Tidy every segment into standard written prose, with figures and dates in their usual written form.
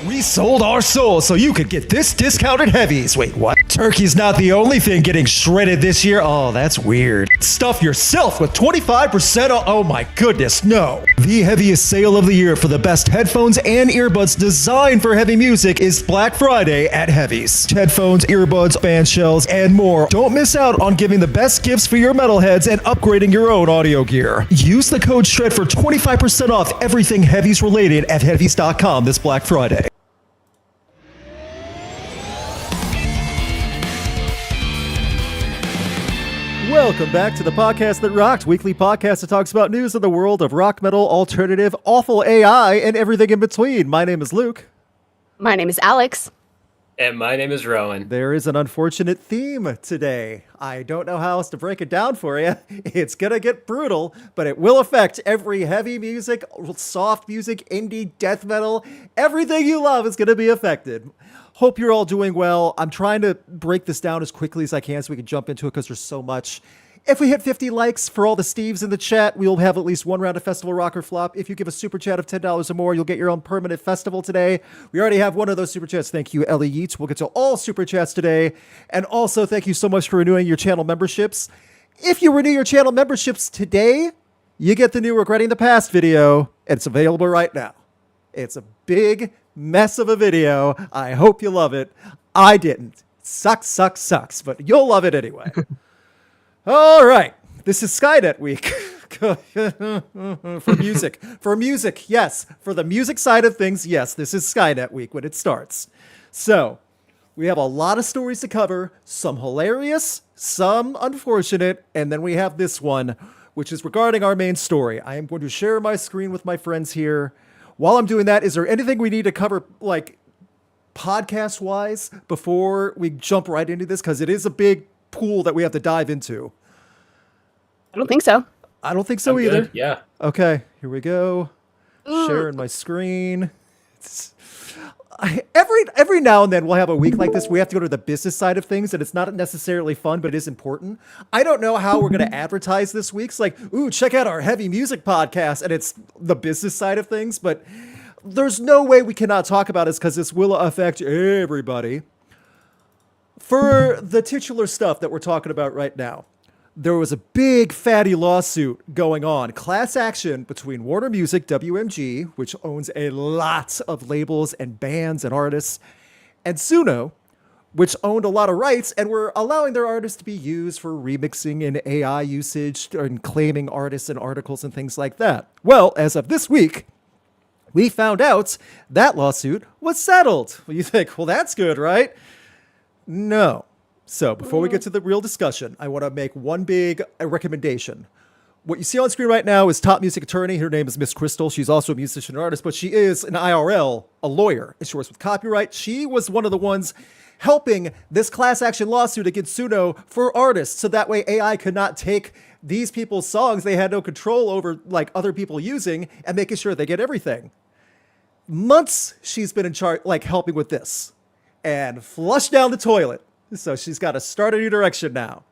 We sold our souls so you could get this discounted heavies. Wait, what? Turkey's not the only thing getting shredded this year. Oh, that's weird. Stuff yourself with 25% off. Oh my goodness, no. The heaviest sale of the year for the best headphones and earbuds designed for heavy music is Black Friday at Heavies. Headphones, earbuds, band shells, and more. Don't miss out on giving the best gifts for your metalheads and upgrading your own audio gear. Use the code SHRED for 25% off everything Heavies related at heavies.com this Black Friday. Welcome back to the podcast that rocked, weekly podcast that talks about news in the world of rock, metal, alternative, awful AI, and everything in between. My name is Luke. My name is Alex. And my name is Rowan. There is an unfortunate theme today. I don't know how else to break it down for you. It's going to get brutal, but it will affect every heavy music, soft music, indie, death metal. Everything you love is going to be affected. Hope you're all doing well. I'm trying to break this down as quickly as I can so we can jump into it because there's so much. If we hit 50 likes for all the Steves in the chat, we'll have at least one round of Festival Rock or Flop. If you give a super chat of $10 or more, you'll get your own permanent festival today. We already have one of those super chats. Thank you, Ellie Yeats. We'll get to all super chats today. And also, thank you so much for renewing your channel memberships. If you renew your channel memberships today, you get the new Regretting the Past video. It's available right now. It's a big mess of a video. I hope you love it. I didn't. Sucks, but you'll love it anyway. All right. This is Skynet week. For music, yes. For the music side of things, yes, this is Skynet week when it starts. So, we have a lot of stories to cover, some hilarious, some unfortunate, and then we have this one, which is regarding our main story. I am going to share my screen with my friends here. While I'm doing that, is there anything we need to cover, like, podcast-wise, before we jump right into this? Because it is a big pool that we have to dive into. I don't think so. I don't think so I'm either. good. Yeah. Okay, here we go. Sharing my screen. Every now and then we'll have a week like this. We have to go to the business side of things, and it's not necessarily fun, but it is important. I don't know how we're going to advertise this week. It's like, ooh, check out our heavy music podcast, and it's the business side of things, but there's no way we cannot talk about this because this will affect everybody. For the titular stuff that we're talking about right now, there was a big fatty lawsuit going on. Class action between Warner Music, WMG, which owns a lot of labels and bands and artists, and Suno, which owned a lot of rights and were allowing their artists to be used for remixing and AI usage and claiming artists and articles and things like that. Well, as of this week, we found out that lawsuit was settled. Well, you think, well, that's good, right? No. So before we get to the real discussion, I want to make one big recommendation. What you see on screen right now is top music attorney. Her name is Miss Crystal. She's also a musician and artist, but she is an IRL, a lawyer. And she works with copyright. She was one of the ones helping this class action lawsuit against Suno for artists. So that way AI could not take these people's songs they had no control over, like other people using, and making sure they get everything. Months she's been in charge, like helping with this, and flushed down the toilet. So she's got to start a new direction now.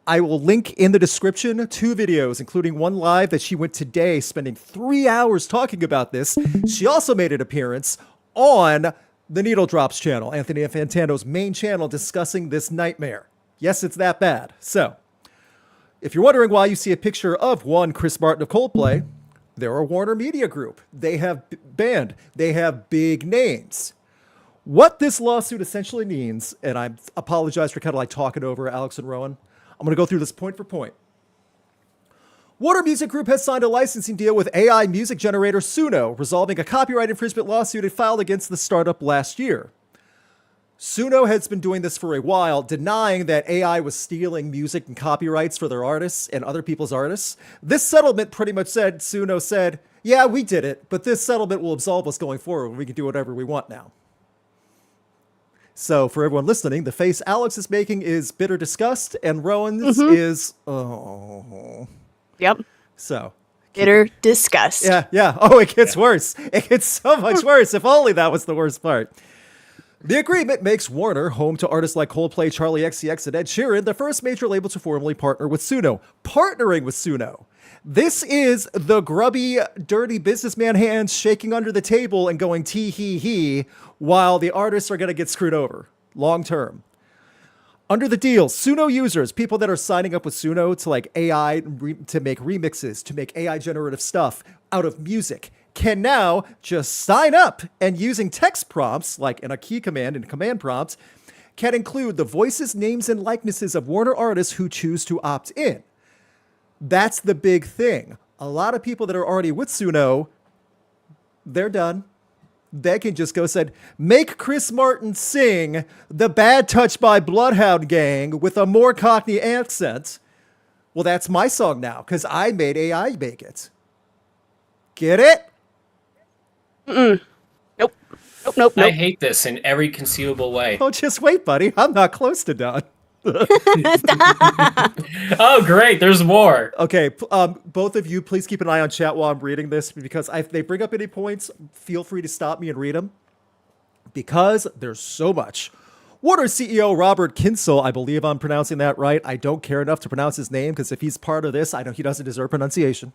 I will link in the description 2 videos, including one live that she went today, spending 3 hours talking about this. She also made an appearance on the Needle Drops channel, Anthony Fantano's main channel, discussing this nightmare. Yes, it's that bad. So, if you're wondering why you see a picture of one Chris Martin of Coldplay, they're a Warner Media Group. They have band. They have big names. What this lawsuit essentially means, and I apologize for kind of like talking over Alex and Rowan, I'm going to go through this point for point. Warner Music Group has signed a licensing deal with AI music generator Suno, resolving a copyright infringement lawsuit it filed against the startup last year. Suno has been doing this for a while, denying that AI was stealing music and copyrights for their artists and other people's artists. This settlement pretty much said, Suno said, yeah, we did it, but this settlement will absolve us going forward. We can do whatever we want now. So for everyone listening, the face Alex is making is bitter disgust, and Rowan's is, oh. Yep. So. Bitter disgust. Yeah. Oh, it gets worse. It gets so much worse. If only that was the worst part. The agreement makes Warner, home to artists like Coldplay, Charlie XCX, and Ed Sheeran, the first major label to formally partner with Suno. Partnering with Suno. This is the grubby, dirty businessman hands shaking under the table and going tee hee hee while the artists are going to get screwed over long term. Under the deal, Suno users, people that are signing up with Suno to like AI, to make remixes, to make AI generative stuff out of music, can now just sign up and using text prompts, like in a key command and command prompts, can include the voices, names, and likenesses of Warner artists who choose to opt in. That's the big thing. A lot of people that are already with Suno, they're done. They can just go said, make Chris Martin sing The Bad Touch by Bloodhound Gang with a more Cockney accent. Well, that's my song now because I made AI make it. Get it? Nope. I hate this in every conceivable way. Oh, just wait, buddy. I'm not close to done. Oh, great. There's more. Okay, both of you, please keep an eye on chat while I'm reading this because if they bring up any points, feel free to stop me and read them because there's so much. Warner CEO Robert Kinsel, I believe I'm pronouncing that right. I don't care enough to pronounce his name because if he's part of this, I know he doesn't deserve pronunciation.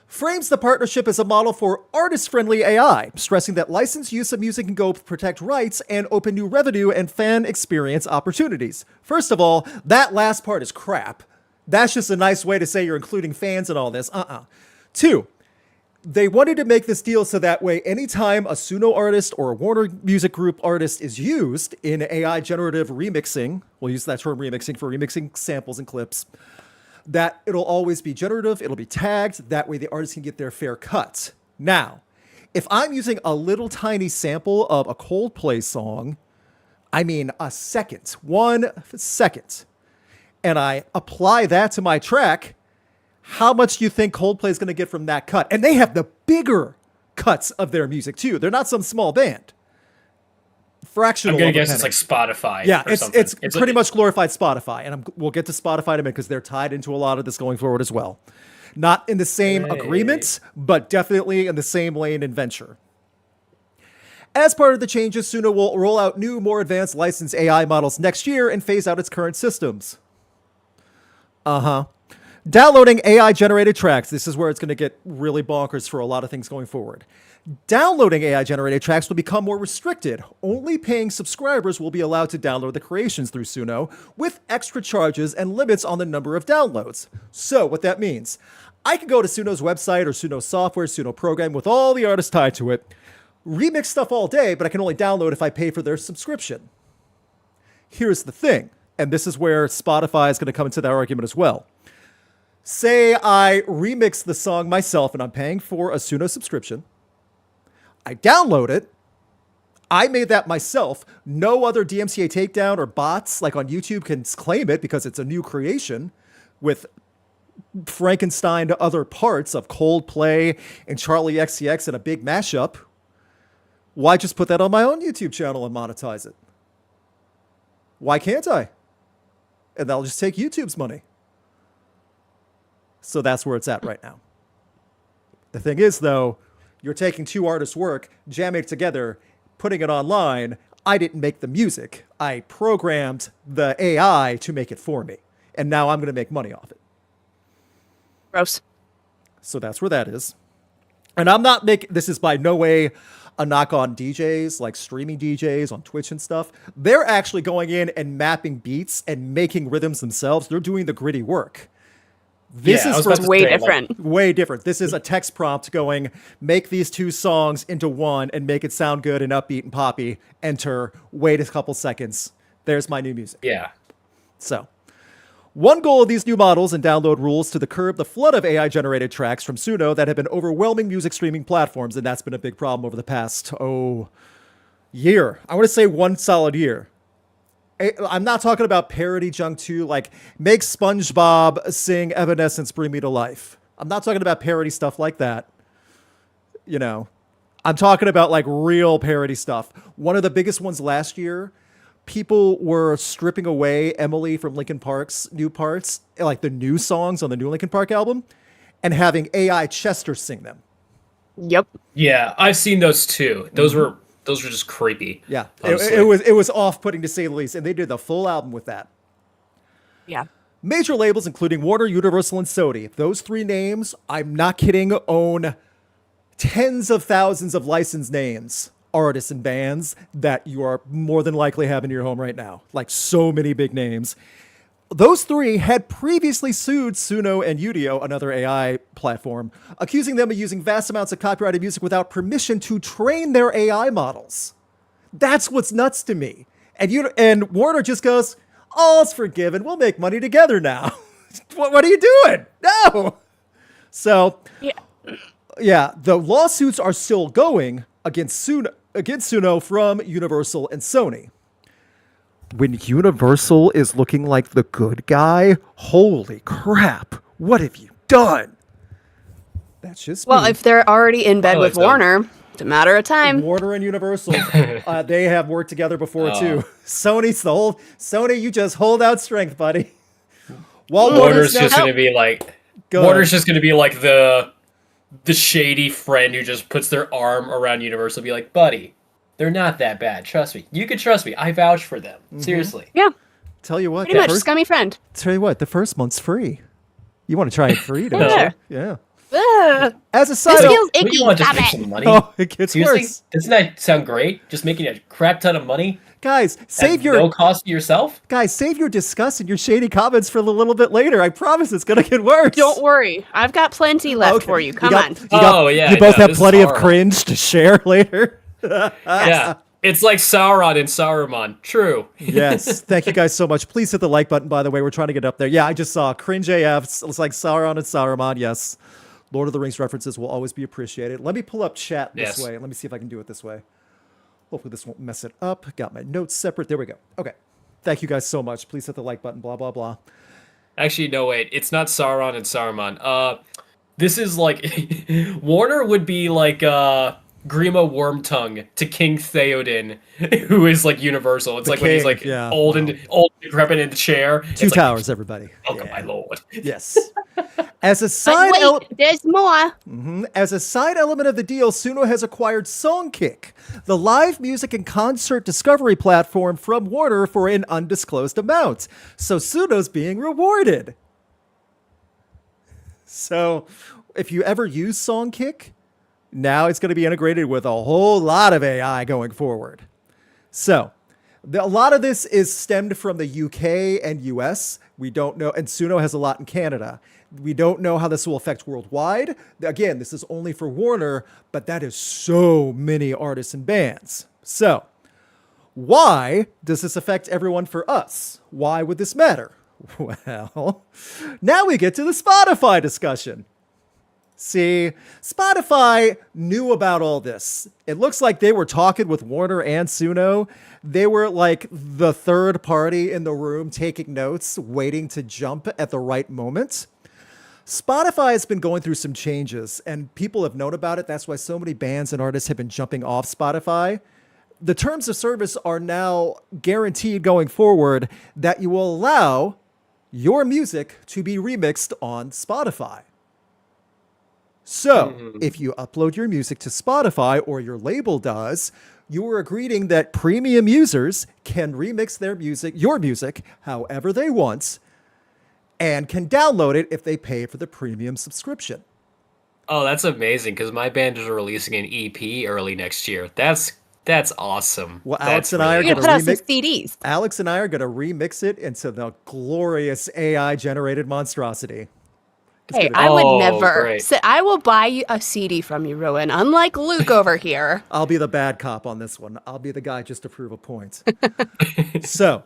Frames the partnership as a model for artist-friendly AI, stressing that licensed use of music can go protect rights and open new revenue and fan experience opportunities. First of all, that last part is crap. That's just a nice way to say you're including fans and all this. Two, they wanted to make this deal so that way anytime a Suno artist or a Warner Music Group artist is used in AI generative remixing, we'll use that term remixing for remixing samples and clips, that it'll always be generative, it'll be tagged, that way the artist can get their fair cut. Now, if I'm using a little tiny sample of a Coldplay song, I mean a second, 1 second, and I apply that to my track, how much do you think Coldplay is going to get from that cut? And they have the bigger cuts of their music too. They're not some small band. Fractional. I'm gonna guess it's like Spotify. Yeah, or it's something. pretty much glorified Spotify, and we'll get to Spotify in a minute because they're tied into a lot of this going forward as well. Not in the same agreements, but definitely in the same lane and venture. As part of the changes, Suno will roll out new, more advanced licensed AI models next year and phase out its current systems. Downloading AI-generated tracks. This is where it's going to get really bonkers for a lot of things going forward. Downloading AI-generated tracks will become more restricted. Only paying subscribers will be allowed to download the creations through Suno, with extra charges and limits on the number of downloads. So, what that means, I can go to Suno's website or Suno software, Suno program, with all the artists tied to it, remix stuff all day, but I can only download if I pay for their subscription. Here's the thing, and this is where Spotify is going to come into that argument as well. Say I remix the song myself and I'm paying for a Suno subscription. I download it. I made that myself. No other DMCA takedown or bots like on YouTube can claim it because it's a new creation with Frankenstein to other parts of Coldplay and Charlie XCX and a big mashup. Why just put that on my own YouTube channel and monetize it? Why can't I? And that'll just take YouTube's money. So that's where it's at right now. The thing is, though, you're taking two artists' work, jamming it together, putting it online. I didn't make the music. I programmed the AI to make it for me. And now I'm going to make money off it. Gross. So that's where that is. And I'm not making, this is by no way a knock on DJs, like streaming DJs on Twitch and stuff. They're actually going in and mapping beats and making rhythms themselves. They're doing the gritty work. This is way different. Way different. This is a text prompt going, make these two songs into one and make it sound good and upbeat and poppy. Enter, wait a couple seconds. There's my new music. Yeah. So, one goal of these new models and download rules to curb the flood of AI-generated tracks from Suno that have been overwhelming music streaming platforms, and that's been a big problem over the past, year. I want to say 1 solid year. I'm not talking about parody junk too, like make SpongeBob sing Evanescence Bring Me to Life. I'm not talking about parody stuff like that. You know, I'm talking about like real parody stuff. One of the biggest ones last year, people were stripping away Emily from Linkin Park's new parts, like the new songs on the new Linkin Park album, and having AI Chester sing them. Yep. Yeah, I've seen those too. Those were just creepy. Yeah, it was off-putting to say the least, and they did the full album with that. Yeah. Major labels including Warner, Universal, and Sony. Those three names, I'm not kidding, own tens of thousands of licensed names, artists and bands that you are more than likely have in your home right now. Like so many big names. Those three had previously sued Suno and Udio, another AI platform, accusing them of using vast amounts of copyrighted music without permission to train their AI models. That's what's nuts to me. And Warner just goes, "Oh, it's forgiven. We'll make money together now." What are you doing? No. So, yeah, the lawsuits are still going against Suno from Universal and Sony. When Universal is looking like the good guy, holy crap, what have you done? That's just Well, me. if they're already in bed with Warner, it's a matter of time. Warner and Universal, they have worked together before too. Sony, you just hold out strength, buddy. Warner's just going to be like, the shady friend who just puts their arm around Universal, be like, buddy, they're not that bad. Trust me. You can trust me. I vouch for them. Seriously. Yeah, Tell you what, pretty much. Scummy friend. the first month's free. You want to try it free, don't Yeah. you? Yeah. Ugh. As a This side feels Don't icky. you want to Stop make it. some money? oh, it gets Seriously? worse. Doesn't that sound great? Just making a crap ton of money Guys, at save no your cost to yourself? disgust and your shady comments for a little bit later. I promise it's gonna get worse. Don't worry, I've got plenty left for you. Come on. You both have this is plenty of horrible. cringe to share later. Yeah. It's like Sauron and Saruman. True. Yes. Thank you guys so much. Please hit the like button, by the way. We're trying to get up there. Yeah, I just saw cringe AF. It's like Sauron and Saruman. Yes. Lord of the Rings references will always be appreciated. Let me pull up chat this way. Let me see if I can do it this way. Hopefully this won't mess it up. Got my notes separate. There we go. Okay. Thank you guys so much. Please hit the like button. Blah, blah, blah. Actually, no, wait. It's not Sauron and Saruman. This is like... Warner would be like Grima Wormtongue to King Theoden, who is like Universal. It's The like when he's king, like yeah. old and decrepit in the chair. Two It's towers, everybody. Like, welcome, my lord. Yes. As a side Wait, there's more. As a side element of the deal, Suno has acquired Songkick, the live music and concert discovery platform from Warner for an undisclosed amount. So Suno's being rewarded. So if you ever use Songkick, now it's going to be integrated with a whole lot of AI going forward. So a lot of this is stemmed from the UK and US. We don't know, and Suno has a lot in Canada. We don't know how this will affect worldwide. Again, this is only for Warner, but that is so many artists and bands. So why does this affect everyone for us? Why would this matter? Well, now we get to the Spotify discussion. See, Spotify knew about all this. It looks like they were talking with Warner and Suno. They were like the third party in the room taking notes, waiting to jump at the right moment. Spotify has been going through some changes, and people have known about it. That's why so many bands and artists have been jumping off Spotify. The terms of service are now guaranteed going forward that you will allow your music to be remixed on Spotify. So, if you upload your music to Spotify, or your label does, you are agreeing that premium users can remix your music, however they want, and can download it if they pay for the premium subscription. Oh, that's amazing, because my band is releasing an EP early next year. That's awesome. Well, That's Alex and I are You're going gonna to put out some remix. CDs. Alex and I are going to remix it into the glorious AI-generated monstrosity. Hey, I would Oh, never. great. I will buy you a CD from you, Rowan. Unlike Luke over here. I'll be the bad cop on this one. I'll be the guy just to prove a point. So,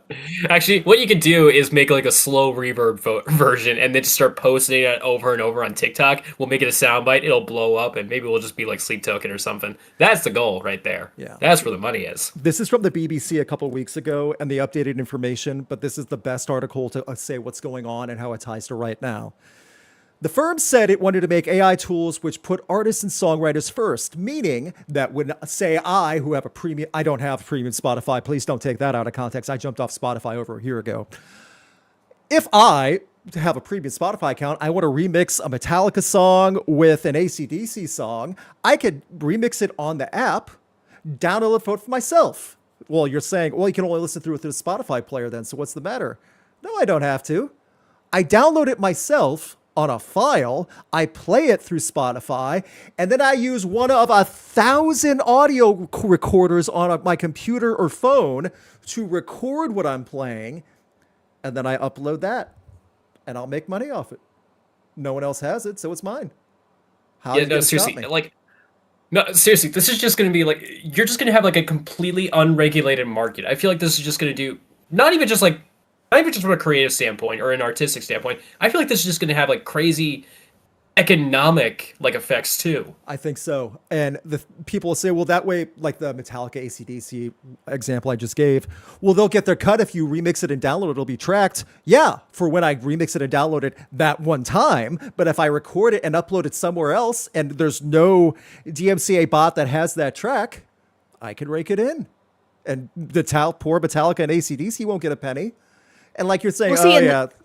Actually, what you could do is make like a slow reverb version and then just start posting it over and over on TikTok. We'll make it a soundbite. It'll blow up, and maybe we'll just be like Sleep Token or something. That's the goal right there. Yeah. That's where the money is. this is from the BBC a couple weeks ago, and the updated information, but this is the best article to say what's going on and how it ties to right now. The firm said it wanted to make AI tools which put artists and songwriters first, meaning that when, say, I don't have premium Spotify, please don't take that out of context. I jumped off Spotify over a year ago. If I have a premium Spotify account, I want to remix a Metallica song with an AC/DC song, I could remix it on the app, download it for myself. Well, you're saying, well, you can only listen through it through the Spotify player then, so what's the matter? No, I don't have to. I download it myself on a file, I play it through Spotify, and then I use one of 1,000 audio recorders on my computer or phone to record what I'm playing, and then I upload that, and I'll make money off it. No one else has it, so it's mine. How yeah, no, seriously, seriously, this is just going to be like, you're just going to have like a completely unregulated market. I feel like this is just going to do, not even just from a creative standpoint or an artistic standpoint. I feel like this is just going to have like crazy economic like effects too. I think so. And the people will say, well, that way, like the Metallica AC/DC example I just gave, well, they'll get their cut if you remix it and download it, it'll be tracked. Yeah, for when I remix it and download it that one time. But if I record it and upload it somewhere else and there's no DMCA bot that has that track, I can rake it in. And the poor Metallica and AC/DC won't get a penny. And like you're saying,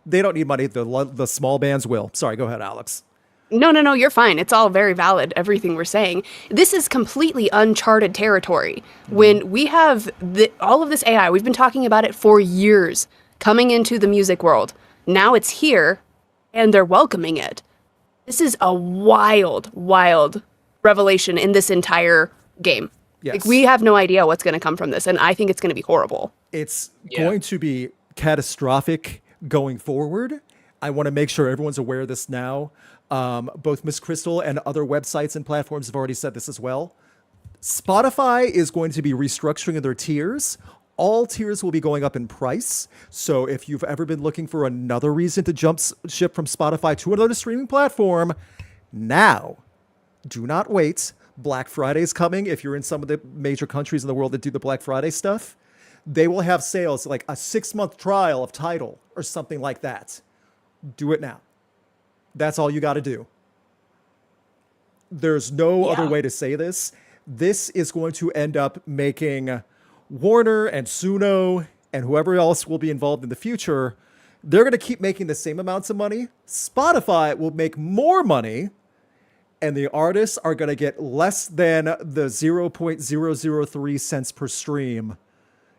they don't need money. The small bands will. Sorry, go ahead, Alex. No, you're fine. It's all very valid, everything we're saying. This is completely uncharted territory. When we have all of this AI, we've been talking about it for years, coming into the music world. Now it's here, and they're welcoming it. This is a wild, wild revelation in this entire game. Yes. Like, we have no idea what's going to come from this, and I think it's going to be horrible. It's going to be catastrophic going forward. I want to make sure everyone's aware of this now. Both Miss Crystal and other websites and platforms have already said this as well. Spotify is going to be restructuring their tiers. All tiers will be going up in price. So if you've ever been looking for another reason to jump ship from Spotify to another streaming platform, now, do not wait. Black Friday's coming. If you're in some of the major countries in the world that do the Black Friday stuff, they will have sales like a 6-month trial of Tidal or something like that. Do it now. That's all you got to do. There's no other way to say this. This is going to end up making Warner and Suno and whoever else will be involved in the future, they're going to keep making the same amounts of money. Spotify will make more money, and the artists are going to get less than the 0.003 cents per stream.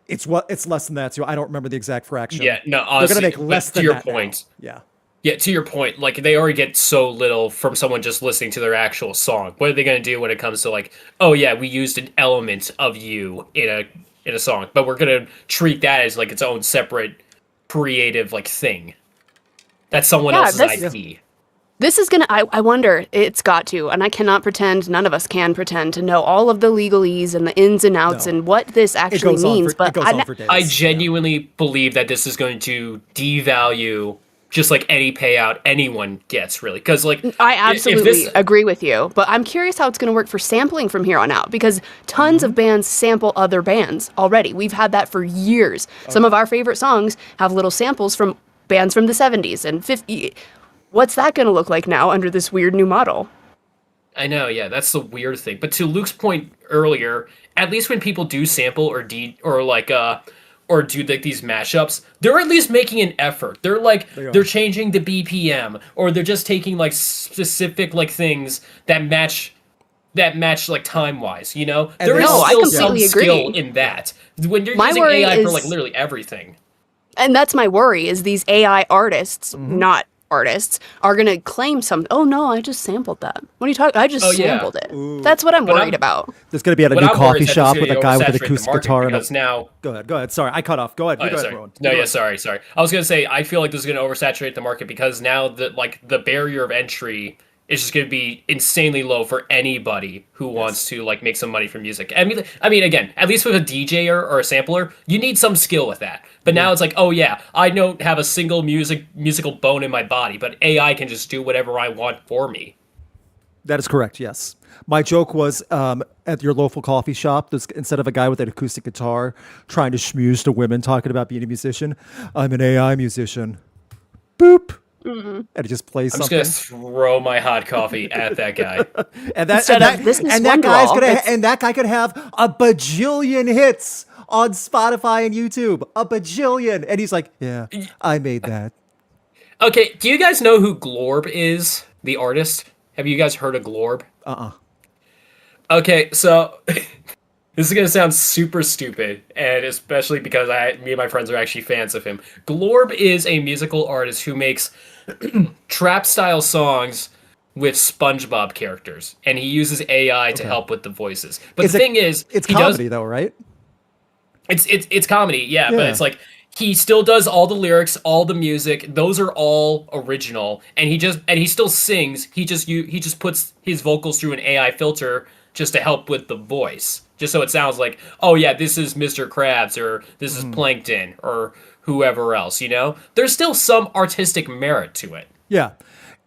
It's less than that too. I don't remember the exact fraction. Yeah, no, honestly, they're going to make less than to your that point. now. Yeah, to your point, like they already get so little from someone just listening to their actual song. What are they going to do when it comes to like, oh yeah, we used an element of you in a song, but we're going to treat that as like its own separate creative like thing. That's someone else's IP. This is going to, I wonder, it's got to, and I cannot pretend, none of us can pretend to know all of the legalese and the ins and outs and what this actually means. But I genuinely believe that this is going to devalue just like any payout anyone gets, really. Because like, I absolutely agree with you, but I'm curious how it's going to work for sampling from here on out, because tons of bands sample other bands already. We've had that for years. Some of our favorite songs have little samples from bands from the 70s and 50s. What's that going to look like now under this weird new model? I know, yeah, that's the weird thing. But to Luke's point earlier, at least when people do sample or do like these mashups, they're at least making an effort. They're like they're changing the BPM, or they're just taking like specific like things that match like time wise. You know, and there is still some skill agree. in that. When you're using AI for like literally everything, and that's my worry: is these AI artists, not artists, are going to claim something. Oh no, I just sampled that. What are you talking? I just sampled it. Ooh. That's what I'm worried about. There's going to be at a new coffee shop with a guy with an acoustic guitar. Because now, go ahead. Sorry, I cut off. Go ahead. Sorry. I was going to say, I feel like this is going to oversaturate the market because now the barrier of entry is just going to be insanely low for anybody who wants to like make some money from music. I mean, again, at least with a DJ or a sampler, you need some skill with that. But now it's like, oh yeah, I don't have a single musical bone in my body, but AI can just do whatever I want for me. That is correct, yes. My joke was at your local coffee shop, instead of a guy with an acoustic guitar trying to schmooze to women talking about being a musician, I'm an AI musician. Boop. Mm-hmm. And it just plays something. I'm just gonna throw my hot coffee at that guy. and that guy could have a bajillion hits on Spotify and YouTube. A bajillion. And he's like, yeah, I made that. Okay, do you guys know who Glorb is? The artist? Have you guys heard of Glorb? Uh-uh. Okay, so This is gonna sound super stupid, and especially because me and my friends are actually fans of him. Glorb is a musical artist who makes trap style songs with SpongeBob characters, and he uses AI to help with the voices. But the thing is, it's comedy though, right? It's comedy, yeah, but it's like he still does all the lyrics, all the music. Those are all original, and he still sings. He just puts his vocals through an AI filter just to help with the voice, just so it sounds like, oh yeah, this is Mr. Krabs or this is Plankton or whoever else. There's still some artistic merit to it. Yeah.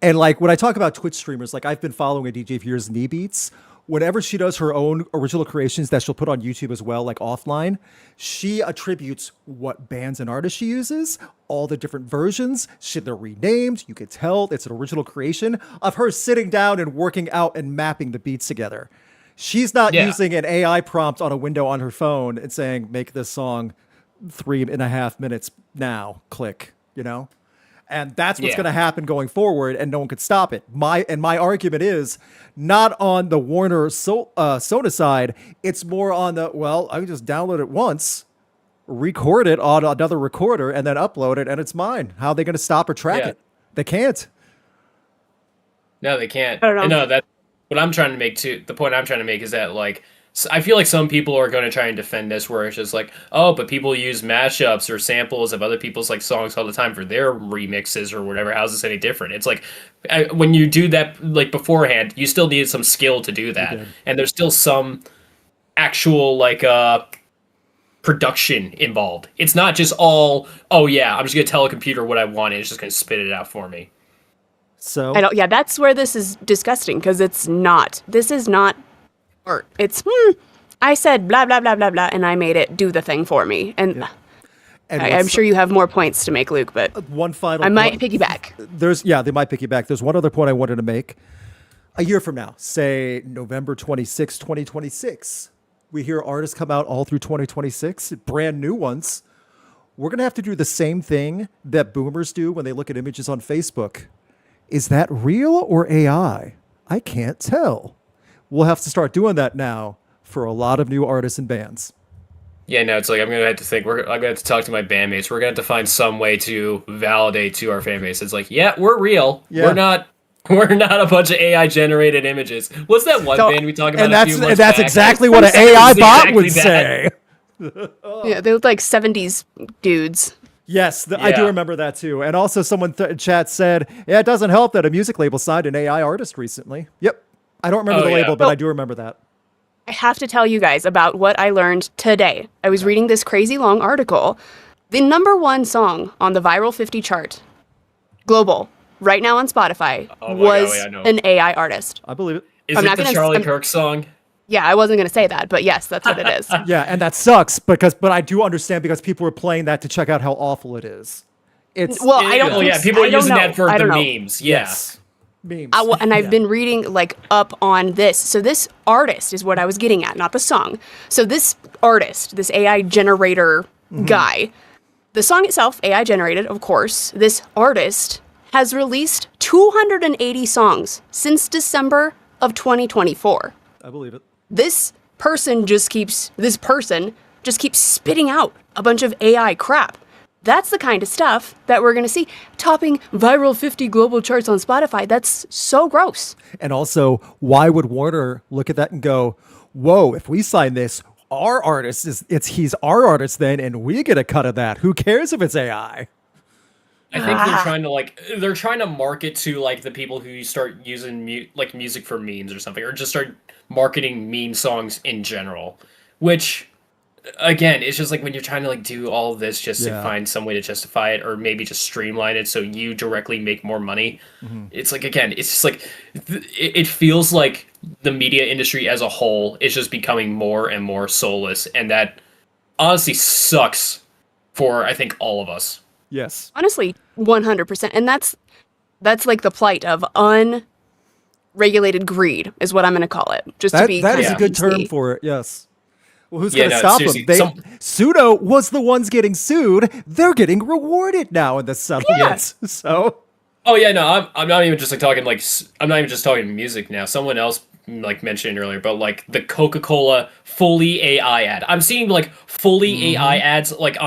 And like when I talk about Twitch streamers, like I've been following a DJ for years, Knee Beats. Whenever she does her own original creations that she'll put on YouTube as well, like offline, she attributes what bands and artists she uses, all the different versions. They're renamed. You can tell it's an original creation of her sitting down and working out and mapping the beats together. She's not using an AI prompt on a window on her phone and saying, make this song 3.5 minutes now, click, And that's what's going to happen going forward, and no one could stop it. My argument is not on the Warner Sona side. It's more on the, I can just download it once, record it on another recorder, and then upload it, and it's mine. How are they going to stop or track it? They can't. No, they can't. I don't know. No, that's what I'm trying to make too. The point I'm trying to make is that like, I feel like some people are going to try and defend this, where it's just like, oh, but people use mashups or samples of other people's like songs all the time for their remixes or whatever. How's this any different? It's like when you do that like beforehand, you still need some skill to do that, and there's still some actual like production involved. It's not just all, oh yeah, I'm just gonna tell a computer what I want and it's just gonna spit it out for me. So that's where this is disgusting, because this is not art. It's I said blah blah blah blah blah and I made it do the thing for me. And I'm sure you have more points to make, Luke, but one final I might piggyback. They might piggyback. There's one other point I wanted to make. A year from now, say November 26, 2026, we hear artists come out all through 2026, brand new ones. We're going to have to do the same thing that boomers do when they look at images on Facebook. Is that real or AI? I can't tell. We'll have to start doing that now for a lot of new artists and bands. Yeah, no, it's like I'm gonna have to think. I'm gonna have to talk to my bandmates. We're gonna have to find some way to validate to our fan base. It's like, yeah, we're real. Yeah. We're not a bunch of AI generated images. What's that one band we talked about? And that's exactly what an AI bot would say. Yeah, they look like 70s dudes. Yes, I do remember that too. And also someone in chat said, it doesn't help that a music label signed an AI artist recently. Yep. I don't remember the label, but I do remember that. I have to tell you guys about what I learned today. I was reading this crazy long article. The number one song on the Viral 50 chart, global, right now on Spotify, was an AI artist. I believe it. Is it the Charlie Kirk song? Yeah, I wasn't going to say that, but yes, that's what it is. Yeah, and that sucks but I do understand because people were playing that to check out how awful it is. People are using that for the memes. Yes. Memes. And I've been reading like up on this. So this artist is what I was getting at, not the song. So this artist, this AI generator guy, the song itself, AI generated, of course. This artist has released 280 songs since December of 2024. I believe it. This person just keeps spitting out a bunch of AI crap. That's the kind of stuff that we're going to see topping Viral 50 global charts on Spotify. That's so gross. And also, why would Warner look at that and go, whoa, if we sign this, our artist he's our artist then, and we get a cut of that. Who cares if it's AI? I think they're trying to market to like the people who start using music for memes or something, or just start marketing meme songs in general, which again, it's just like when you're trying to like do all of this just to find some way to justify it, or maybe just streamline it so you directly make more money. It's like, again, it's just like it feels like the media industry as a whole is just becoming more and more soulless, and that honestly sucks for I think all of us. Yes. Honestly, 100%. And that's like the plight of unregulated greed is what I'm going to call it. That is a good term for it. Yes. Well, who's going to stop them? Suno was the ones getting sued. They're getting rewarded now in the settlements. Yeah. So. Oh yeah, no, I'm not even just talking music now. Someone else like mentioned earlier, but like the Coca-Cola fully AI ad. I'm seeing like fully AI ads like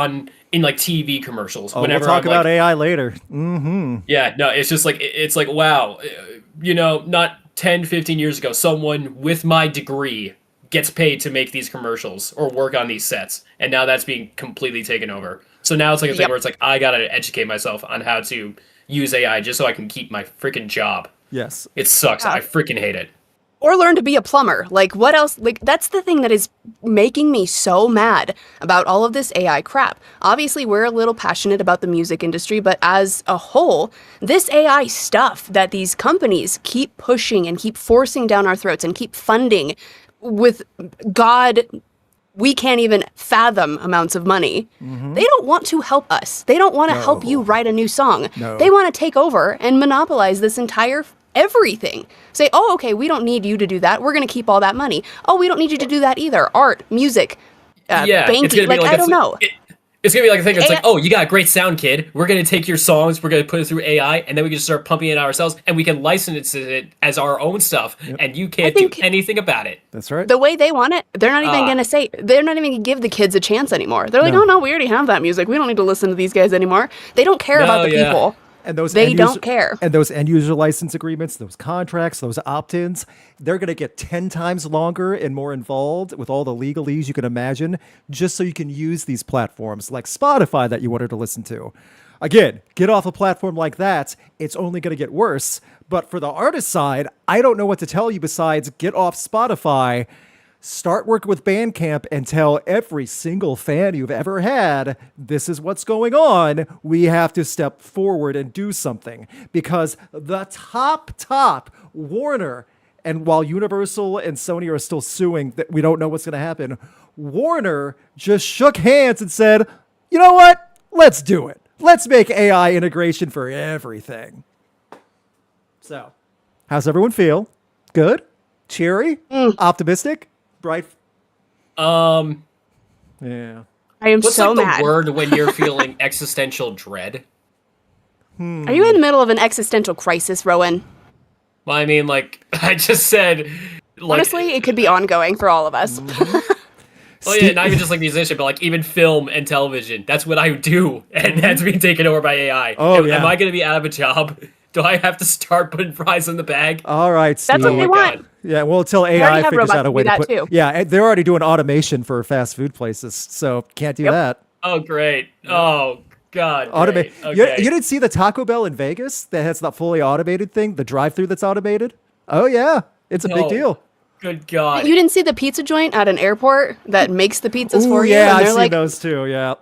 in like TV commercials. Oh, whenever we'll talk I'm, about like, AI later. Yeah, no, it's just like it's like wow, not 10, 15 years ago, someone with my degree gets paid to make these commercials or work on these sets, and now that's being completely taken over. So now it's like a thing where it's like I gotta educate myself on how to use AI just so I can keep my freaking job. Yes. It sucks. Yeah. I freaking hate it. Or learn to be a plumber. Like, what else? Like, that's the thing that is making me so mad about all of this AI crap. Obviously, we're a little passionate about the music industry, but as a whole, this AI stuff that these companies keep pushing and keep forcing down our throats and keep funding with we can't even fathom amounts of money. They don't want to help us. They don't want to help you write a new song. No. They want to take over and monopolize this entire everything. Say, oh, okay, we don't need you to do that. We're going to keep all that money. Oh, we don't need you to do that either. Art, music, banking. It's gonna be I don't know. It's gonna be like a thing. It's like, oh, you got a great sound, kid. We're gonna take your songs, we're gonna put it through AI, and then we can start pumping it ourselves, and we can license it as our own stuff, and you can't do anything about it. That's right. The way they want it, they're not even going to say, they're not even going to give the kids a chance anymore. They're like, No. oh no, we already have that music. We don't need to listen to these guys anymore. They don't care about the people. And those They end don't user- care. And those end user license agreements, those contracts, those opt-ins, they're going to get 10 times longer and more involved with all the legalese you can imagine, just so you can use these platforms like Spotify that you wanted to listen to. Again, get off a platform like that, it's only going to get worse. But for the artist side, I don't know what to tell you besides get off Spotify. Start working with Bandcamp and tell every single fan you've ever had, this is what's going on. We have to step forward and do something. Because the top Warner, and while Universal and Sony are still suing, that we don't know what's going to happen, Warner just shook hands and said, you know what? Let's do it. Let's make AI integration for everything. So, how's everyone feel? Good? Cheery? Optimistic? Bright? Yeah. I am What's so like the mad. word when you're feeling existential dread? Are you in the middle of an existential crisis, Rowan? Well, I mean, like I just said, like, Honestly, it could be ongoing for all of us. oh yeah, not even just like musician, but like even film and television. That's what I do, and that's being taken over by AI. Oh, Am yeah. I going to be out of a job? Do I have to start putting fries in the bag? All right, Steve. That's what they want. God. Yeah, well, until already AI have figures robots out a to way do to that put... too. Yeah, they're already doing automation for fast food places, so can't do that. Oh great! Oh god! Automate. Great. You Okay. didn't see the Taco Bell in Vegas that has that fully automated thing, the drive-through that's automated? Oh, yeah. It's a big No. deal. Good God! You didn't see the pizza joint at an airport that makes the pizzas Ooh, for you? yeah, And I've they're seen like, those too, yeah.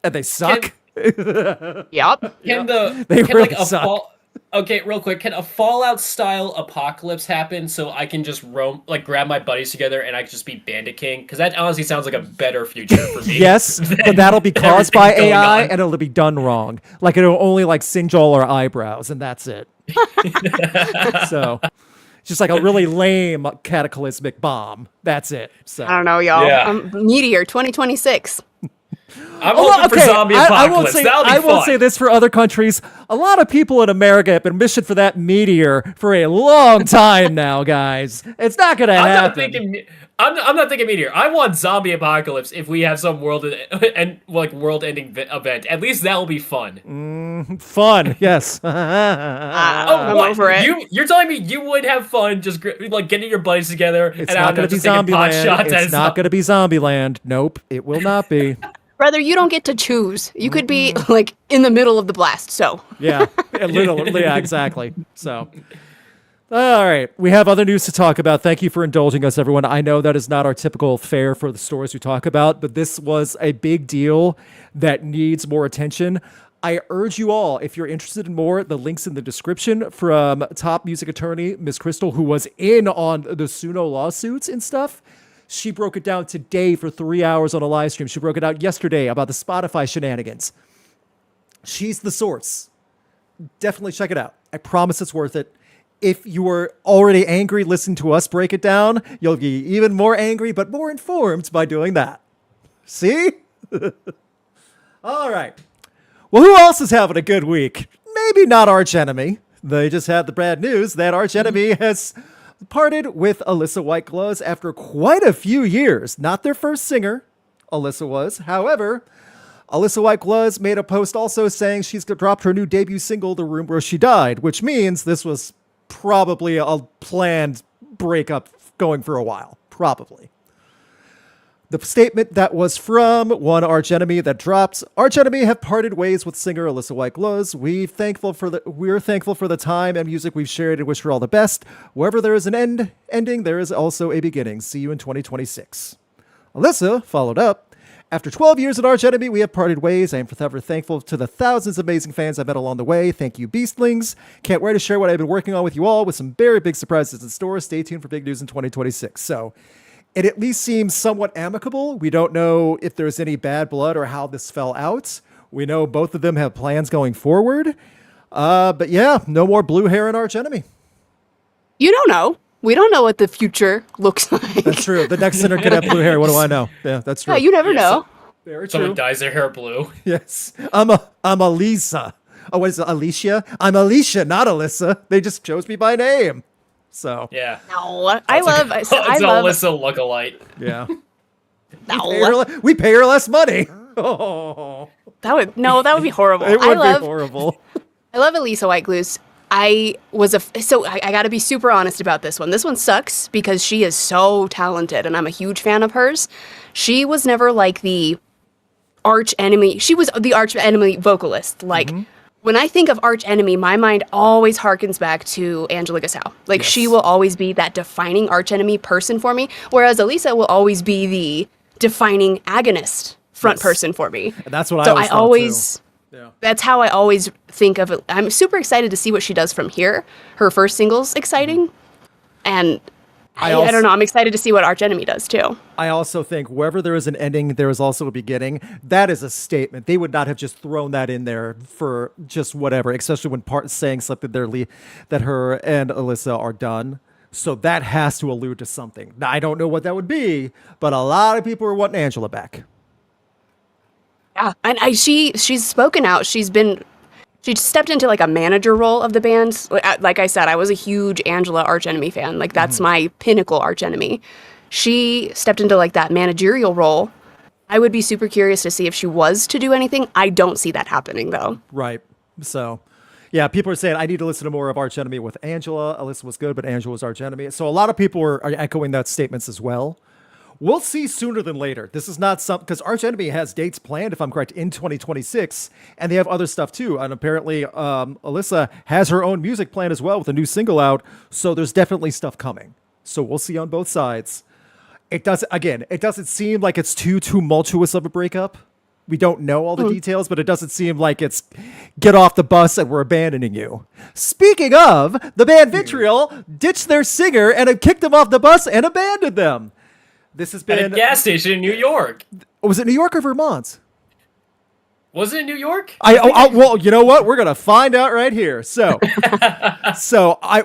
And they suck. yep. Can They can really like a suck. Okay, real quick, can a Fallout style apocalypse happen so I can just roam, like grab my buddies together and I can just be Bandit King? Because that honestly sounds like a better future for me. Yes, but that'll be caused by everything going AI on. and it'll be done wrong. Like it'll only like singe all our eyebrows and that's it. So it's just like a really lame cataclysmic bomb. That's it. So I don't know, y'all. Yeah. Meteor 2026. I'm hoping for zombie apocalypse. That'll be I fun. won't say this for other countries. A lot of people in America have been wishing for that meteor for a long time now, guys. It's not going to I'm happen. not thinking. I'm not thinking meteor. I want zombie apocalypse if we have some world-ending event. At least that will be fun. Fun, yes. I'm what? over it. You're telling me you would have fun just like getting your buddies together It's and I not don't know, going to be just taking pot Zombieland. shots at It's not going to be Zombieland. Nope, it will not be. Brother, you don't get to choose. You could be like in the middle of the blast. So Yeah, literally, yeah, exactly. So, all right, we have other news to talk about. Thank you for indulging us, everyone. I know that is not our typical fare for the stories we talk about, but this was a big deal that needs more attention. I urge you all, if you're interested in more, the link's in the description from top music attorney Miss Crystal, who was in on the Suno lawsuits and stuff. She broke it down today for 3 hours on a live stream. She broke it out yesterday about the Spotify shenanigans. She's the source. Definitely check it out. I promise it's worth it. If you were already angry listening to us break it down, you'll be even more angry, but more informed by doing that. See? All right. Well, who else is having a good week? Maybe not Arch Enemy. They just had the bad news that Arch Enemy has parted with Alissa White-Gluz after quite a few years. Not their first singer, Alissa was. However, Alissa White-Gluz made a post also saying she's dropped her new debut single, The Room Where She Died, which means this was probably a planned breakup going for a while. Probably. The statement that was from one Arch Enemy that dropped: Arch Enemy have parted ways with singer Alissa White-Gluz. We're thankful for the time and music we've shared and wish her all the best. Wherever there is an ending, there is also a beginning. See you in 2026. Alissa followed up: after 12 years at Arch Enemy, we have parted ways. I am forever thankful to the thousands of amazing fans I've met along the way. Thank you, Beastlings. Can't wait to share what I've been working on with you all with some very big surprises in store. Stay tuned for big news in 2026. So it at least seems somewhat amicable. We don't know if there's any bad blood or how this fell out. We know both of them have plans going forward. But yeah, no more blue hair in Arch Enemy. You don't know. We don't know what the future looks like. That's true. The next singer could have blue hair. What do I know? Yeah, that's true. Yeah, you never know. Very true. Someone dyes their hair blue. Yes. I'm Alissa. Oh, what is it? Alicia? I'm Alicia, not Alissa. They just chose me by name. So. Yeah. No, I love Alissa lookalike. Yeah. No. We pay her less money. Oh. That would be horrible. It would be horrible. I love Alissa White-Gluz. I gotta be super honest about this one. This one sucks because she is so talented and I'm a huge fan of hers. She was never like the Arch Enemy. She was the Arch Enemy vocalist. Like, when I think of Arch Enemy, my mind always harkens back to Angela Gusau. Like, she will always be that defining Arch Enemy person for me, whereas Alissa will always be the defining agonist front person for me. And that's what I always thought too. Yeah. That's how I always think of it. I'm super excited to see what she does from here. Her first single's exciting. And I don't know. I'm excited to see what Arch Enemy does too. I also think wherever there is an ending, there is also a beginning. That is a statement. They would not have just thrown that in there for just whatever, especially when saying something that her and Alissa are done. So that has to allude to something. Now, I don't know what that would be, but a lot of people are wanting Angela back. Yeah, and she's spoken out. She stepped into like a manager role of the band. Like I said, I was a huge Angela Arch Enemy fan. Like that's my pinnacle Arch Enemy. She stepped into like that managerial role. I would be super curious to see if she was to do anything. I don't see that happening though. Right. So, yeah, people are saying I need to listen to more of Arch Enemy with Angela. Alissa was good, but Angela was Arch Enemy. So a lot of people are echoing that statements as well. We'll see sooner than later. This is not something, because Arch Enemy has dates planned, if I'm correct, in 2026, and they have other stuff too. And apparently, Alissa has her own music plan as well with a new single out. So there's definitely stuff coming. So we'll see on both sides. It doesn't seem like it's too tumultuous of a breakup. We don't know all the details, but it doesn't seem like it's get off the bus and we're abandoning you. Speaking of, the band Vitriol ditched their singer and have kicked him off the bus and abandoned them. This has been at a gas station in New York. Was it New York or Vermont? Was it in New York? Well, you know what? We're gonna find out right here. So,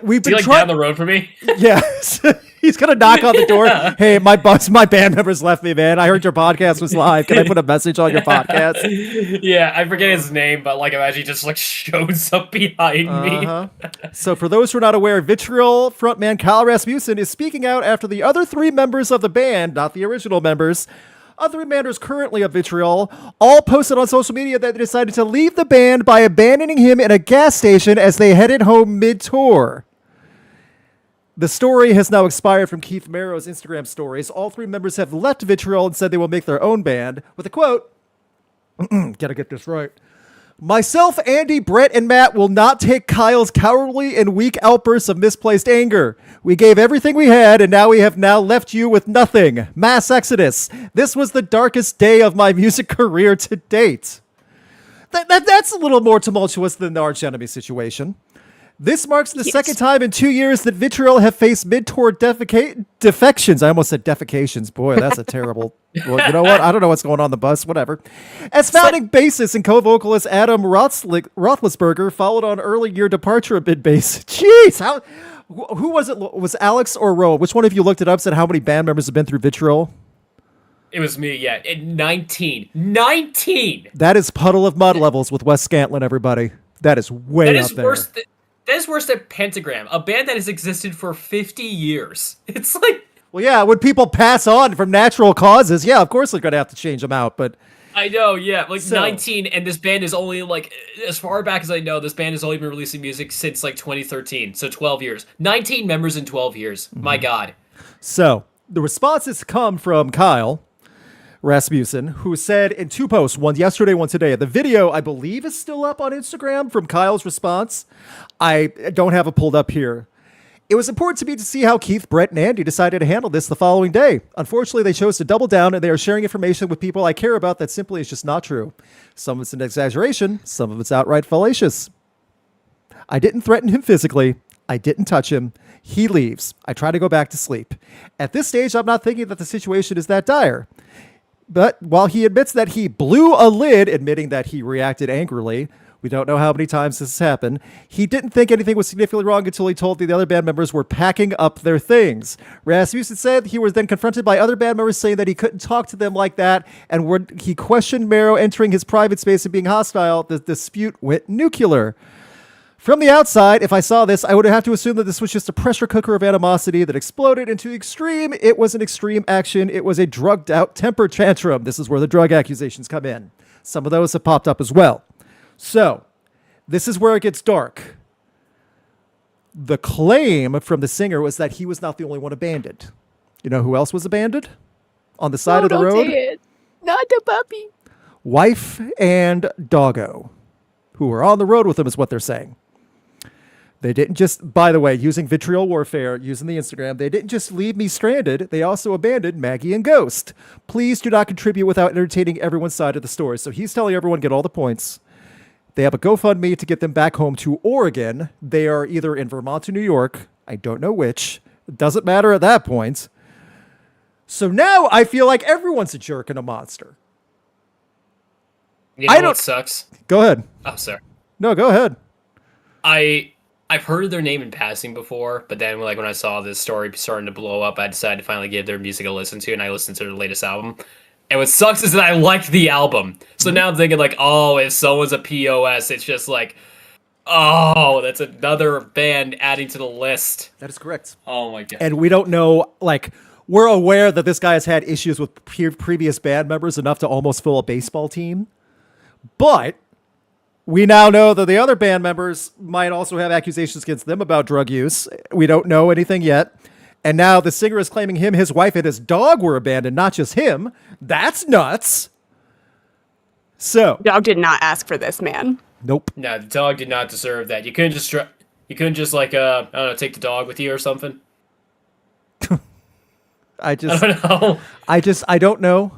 we've been down the road for me. Yes, he's gonna knock on the door. Hey, my band members left me, man. I heard your podcast was live. Can I put a message on your podcast? Yeah, I forget his name, but like imagine he just like shows up behind me. So, for those who are not aware, Vitriol frontman Kyle Rasmussen is speaking out after the other three members of the band, not the original members. Other members currently of Vitriol all posted on social media that they decided to leave the band by abandoning him in a gas station as they headed home mid-tour. The story has now expired from Keith Merrow's Instagram stories. All three members have left Vitriol and said they will make their own band with a quote, gotta get this right. Myself, Andy, Brett, and Matt will not take Kyle's cowardly and weak outbursts of misplaced anger. We gave everything we had, and now we have left you with nothing. Mass exodus. This was the darkest day of my music career to date. That's a little more tumultuous than the Arch Enemy situation. This marks the second time in 2 years that Vitriol have faced mid-tour defections. I almost said defecations. Boy, that's a terrible... Well, you know what? I don't know what's going on the bus. Whatever. As founding bassist and co-vocalist Adam Roethlisberger followed on early year departure of mid-bass. Jeez! Who was it? Was Alex or Ro? Which one of you looked it up, said how many band members have been through Vitriol? It was me, yeah. 19. 19! That is Puddle of Mud levels with Wes Scantlin, everybody. That is way up there. That's worse than Pentagram, a band that has existed for 50 years. It's like... Well, yeah, when people pass on from natural causes, yeah, of course they're going to have to change them out, but... I know, yeah, like 19, and this band is only, like, as far back as I know, this band has only been releasing music since, like, 2013, so 12 years. 19 members in 12 years. My God. So, the responses come from Kyle Rasmussen, who said in 2 posts, one yesterday, one today. The video, I believe, is still up on Instagram from Kyle's response. I don't have it pulled up here. It was important to me to see how Keith, Brett, and Andy decided to handle this the following day. Unfortunately, they chose to double down, and they are sharing information with people I care about that simply is just not true. Some of it's an exaggeration, some of it's outright fallacious. I didn't threaten him physically. I didn't touch him. He leaves. I try to go back to sleep. At this stage, I'm not thinking that the situation is that dire. But while he admits that he blew a lid, admitting that he reacted angrily, we don't know how many times this has happened, he didn't think anything was significantly wrong until he told the other band members were packing up their things. Rasmussen said he was then confronted by other band members saying that he couldn't talk to them like that, and when he questioned Mero entering his private space and being hostile, the dispute went nuclear. From the outside, if I saw this, I would have to assume that this was just a pressure cooker of animosity that exploded into extreme. It was an extreme action. It was a drugged out temper tantrum. This is where the drug accusations come in. Some of those have popped up as well. So, this is where it gets dark. The claim from the singer was that he was not the only one abandoned. You know who else was abandoned? On the side of the road? Say it. Not the puppy. Wife and doggo, who were on the road with him, is what they're saying. They didn't just, by the way, using Vitriol Warfare, using the Instagram, they didn't just leave me stranded. They also abandoned Maggie and Ghost. Please do not contribute without entertaining everyone's side of the story. So he's telling everyone, get all the points. They have a GoFundMe to get them back home to Oregon. They are either in Vermont or New York. I don't know which. It doesn't matter at that point. So now I feel like everyone's a jerk and a monster. You know what sucks? Go ahead. Oh, sorry. No, go ahead. I've heard of their name in passing before, but then like when I saw this story starting to blow up, I decided to finally give their music a listen to, and I listened to their latest album. And what sucks is that I liked the album. So now I'm thinking like, oh, if someone's a POS, it's just like, oh, that's another band adding to the list. That is correct. Oh my God. And we don't know, like, we're aware that this guy has had issues with previous band members enough to almost fill a baseball team. But we now know that the other band members might also have accusations against them about drug use. We don't know anything yet. And now the singer is claiming him, his wife, and his dog were abandoned, not just him. That's nuts. So, Dog did not ask for this, man. Nope. No, the dog did not deserve that. You couldn't just like I don't know, take the dog with you or something. I don't know. I don't know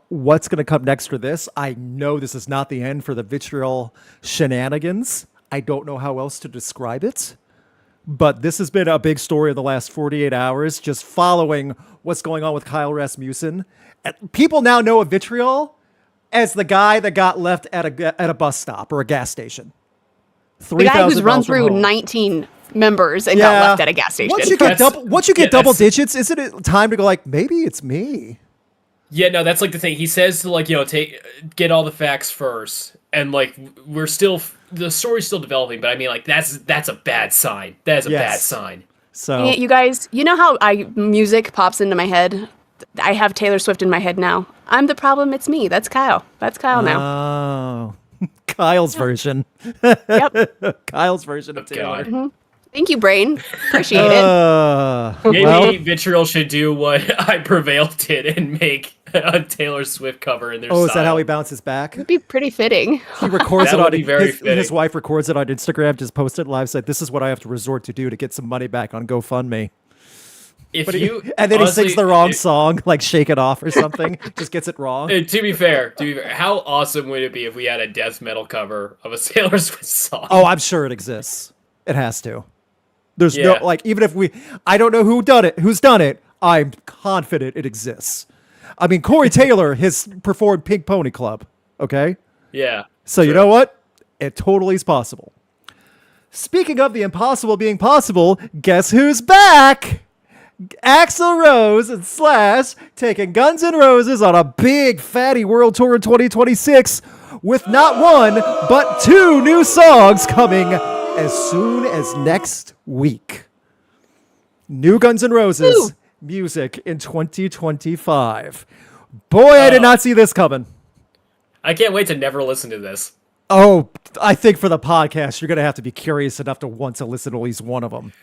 what's going to come next for this. I know this is not the end for the Vitriol shenanigans. I don't know how else to describe it. But this has been a big story of the last 48 hours, just following what's going on with Kyle Rasmussen. People now know of Vitriol as the guy that got left at a bus stop or a gas station. The guy who's run through 19 members and got left at a gas station. Once you get double digits, isn't it time to go like, maybe it's me? Yeah, no, that's like the thing. He says to like, get all the facts first. And like, the story's still developing, but I mean like, that's a bad sign. That is a bad sign. So yeah, you guys, you know how music pops into my head? I have Taylor Swift in my head now. I'm the problem, it's me. That's Kyle. That's Kyle now. Oh, Kyle's version. Yep. Kyle's version of Taylor. Mm-hmm. Thank you, Brain. Appreciate it. Maybe Vitriol should do what I Prevail did and make a Taylor Swift cover in their style. Is that how he bounces back? It'd be pretty fitting. He records it on his wife records it on Instagram, just posted it live, said, this is what I have to resort to do to get some money back on GoFundMe. And then he sings the wrong song, like Shake It Off or something. Just gets it wrong. To be fair, how awesome would it be if we had a death metal cover of a Taylor Swift song? Oh, I'm sure it exists. It has to. There's no, like, even if I don't know who's done it, I'm confident it exists. I mean, Corey Taylor has performed Pink Pony Club, okay? Yeah. So you know what? It totally is possible. Speaking of the impossible being possible, guess who's back? Axl Rose and Slash taking Guns N' Roses on a big fatty world tour in 2026 with not one, but 2 new songs coming as soon as next week. New Guns N' Roses music in 2025. Boy, I did not see this coming. I can't wait to never listen to this. Oh, I think for the podcast, you're going to have to be curious enough to want to listen to at least one of them.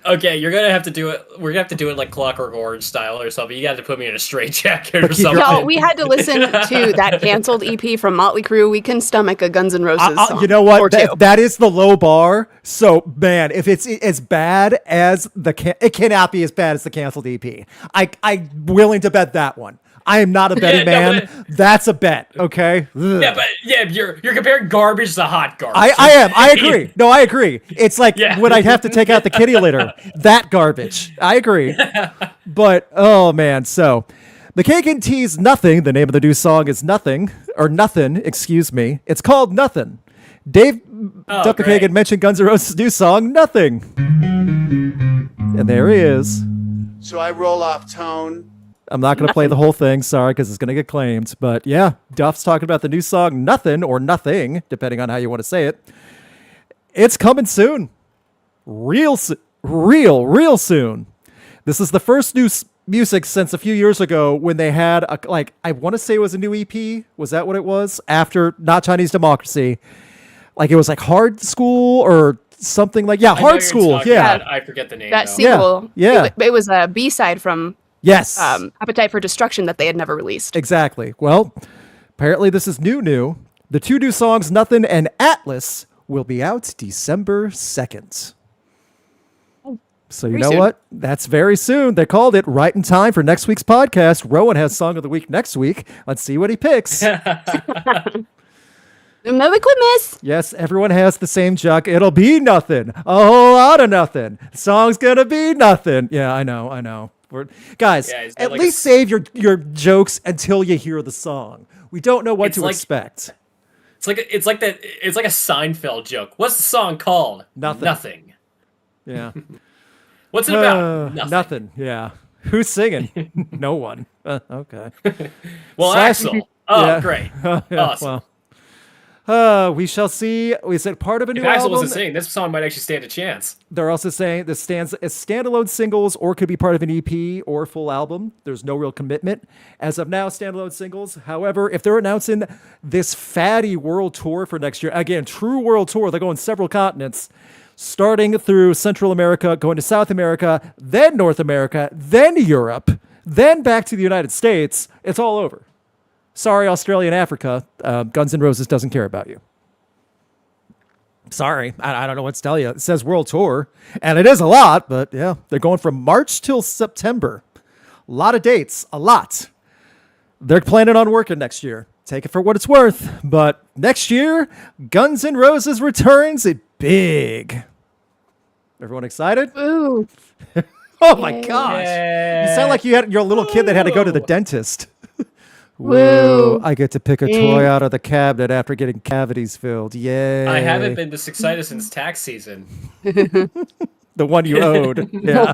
Okay, you're gonna have to do it. We're gonna have to do it like Clockwork Orange style or something. You got to put me in a straitjacket or something. No, we had to listen to that canceled EP from Motley Crue. We can stomach a Guns N' Roses song. You know what? That is the low bar. So, man, if it's as bad as it cannot be as bad as the canceled EP. I'm willing to bet that one. I am not a betting man. That's a bet, okay? Ugh. Yeah, but you're comparing garbage to hot garbage. I am. I agree. No, I agree. It's like when I have to take out the kitty litter. That garbage. I agree. But, oh, man. So, the Cake and Tea's Nothing. The name of the new song is Nothing. Or Nothing, excuse me. It's called Nothing. Dave Duppekagan mentioned Guns N' Roses' new song, Nothing. And there he is. So I roll off tone. I'm not going to play the whole thing, sorry, because it's going to get claimed. But yeah, Duff's talking about the new song, Nothing, or Nothing, depending on how you want to say it. It's coming soon. Real soon. This is the first new music since a few years ago when they had, I want to say it was a new EP. Was that what it was? After Not Chinese Democracy. Like, it was like Hard School or something like, Hard School. Yeah. I forget the name. That sequel. Yeah. It was a B-side from... Yes. Appetite for Destruction that they had never released. Exactly. Well, apparently this is new. The two new songs, Nothing and Atlas, will be out December 2nd. So you know what? That's very soon. They called it right in time for next week's podcast. Rowan has Song of the Week next week. Let's see what he picks. Merry Christmas. Yes, everyone has the same joke. It'll be nothing. A whole lot of nothing. The song's gonna be nothing. Yeah, I know. Guys, at least save your jokes until you hear the song. We don't know what to expect. It's like a Seinfeld joke. What's the song called? Nothing. Yeah. What's it about? Nothing. Yeah. Who's singing? No one. Okay. Well, Axel. Oh, great. Awesome. Well. We shall see. We said part of a new album. If Axel wasn't saying, this song might actually stand a chance. They're also saying this stands as standalone singles or could be part of an EP or full album. There's no real commitment. As of now, standalone singles. However, if they're announcing this fatty world tour for next year, again, true world tour, they're going several continents, starting through Central America, going to South America, then North America, then Europe, then back to the United States. It's all over. Sorry, Australia and Africa. Guns N' Roses doesn't care about you. Sorry, I don't know what to tell you. It says World Tour, and it is a lot, but yeah, they're going from March till September. A lot of dates, a lot. They're planning on working next year. Take it for what it's worth. But next year, Guns N' Roses returns big. Everyone excited? Ooh. Oh my gosh. You sound like you're a little kid that had to go to the dentist. Woo! I get to pick a toy out of the cabinet after getting cavities filled. Yay! I haven't been this excited since tax season. The one you owed. Yeah.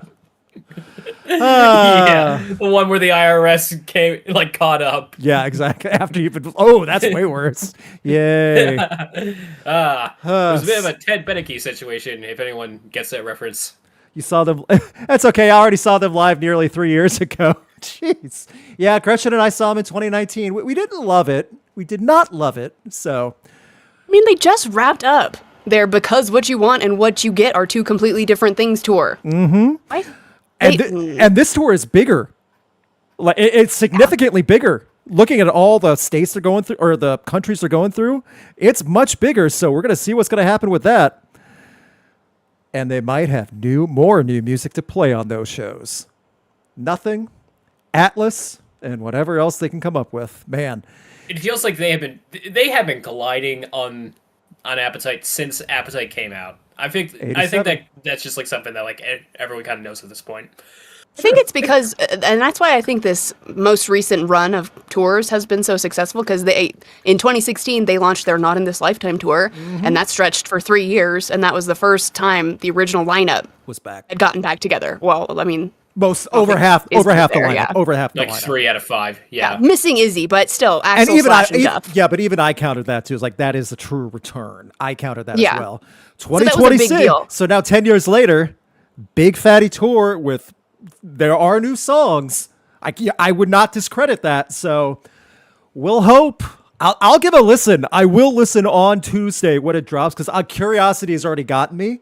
Yeah, the one where the IRS caught up. Yeah, exactly. After you've been. Oh, that's way worse. Yay! It was a bit of a Ted Beneke situation. If anyone gets that reference. You saw them. That's okay. I already saw them live nearly 3 years ago. Jeez. Yeah, Gretchen and I saw them in 2019. We didn't love it. We did not love it. So. I mean, they just wrapped up their Because What You Want and What You Get Are Two Completely Different Things tour. Mm-hmm. And this tour is bigger. Like it's significantly bigger. Looking at all the states they're going through, or the countries they're going through, it's much bigger. So we're going to see what's going to happen with that. And they might have more new music to play on those shows. Nothing, Atlas, and whatever else they can come up with. Man, it feels like they have been gliding on Appetite since Appetite came out. I think that's just like something that like everyone kind of knows at this point. I think it's because, and that's why I think this most recent run of tours has been so successful, because in 2016, they launched their Not in This Lifetime tour, and that stretched for 3 years, and that was the first time the original lineup was back. had gotten back together. Well, I mean, over half the there, lineup. yeah. Over half the Like lineup. 3 out of 5. Yeah. Missing Izzy, but still, Axel, Slash, and Duff. Yeah, but even I counted that too. It's like that is a true return. I counted that as well. So that was a big deal. So now 10 years later, big fatty tour with there are new songs. I would not discredit that. So we'll hope. I'll give a listen. I will listen on Tuesday when it drops because curiosity has already gotten me.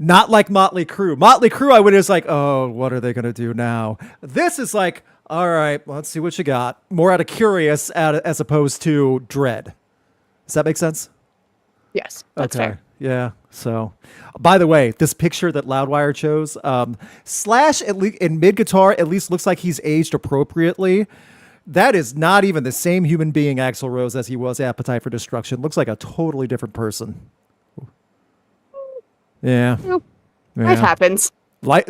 Not like Motley Crue. Motley Crue, I would just like, oh, what are they going to do now? This is like, all right, let's see what you got. More out of curious as opposed to dread. Does that make sense? Yes, that's fair. Yeah. So, by the way, this picture that Loudwire chose, Slash at least in mid guitar at least looks like he's aged appropriately. That is not even the same human being Axl Rose as he was Appetite for Destruction. Looks like a totally different person. Yeah. Life happens. Life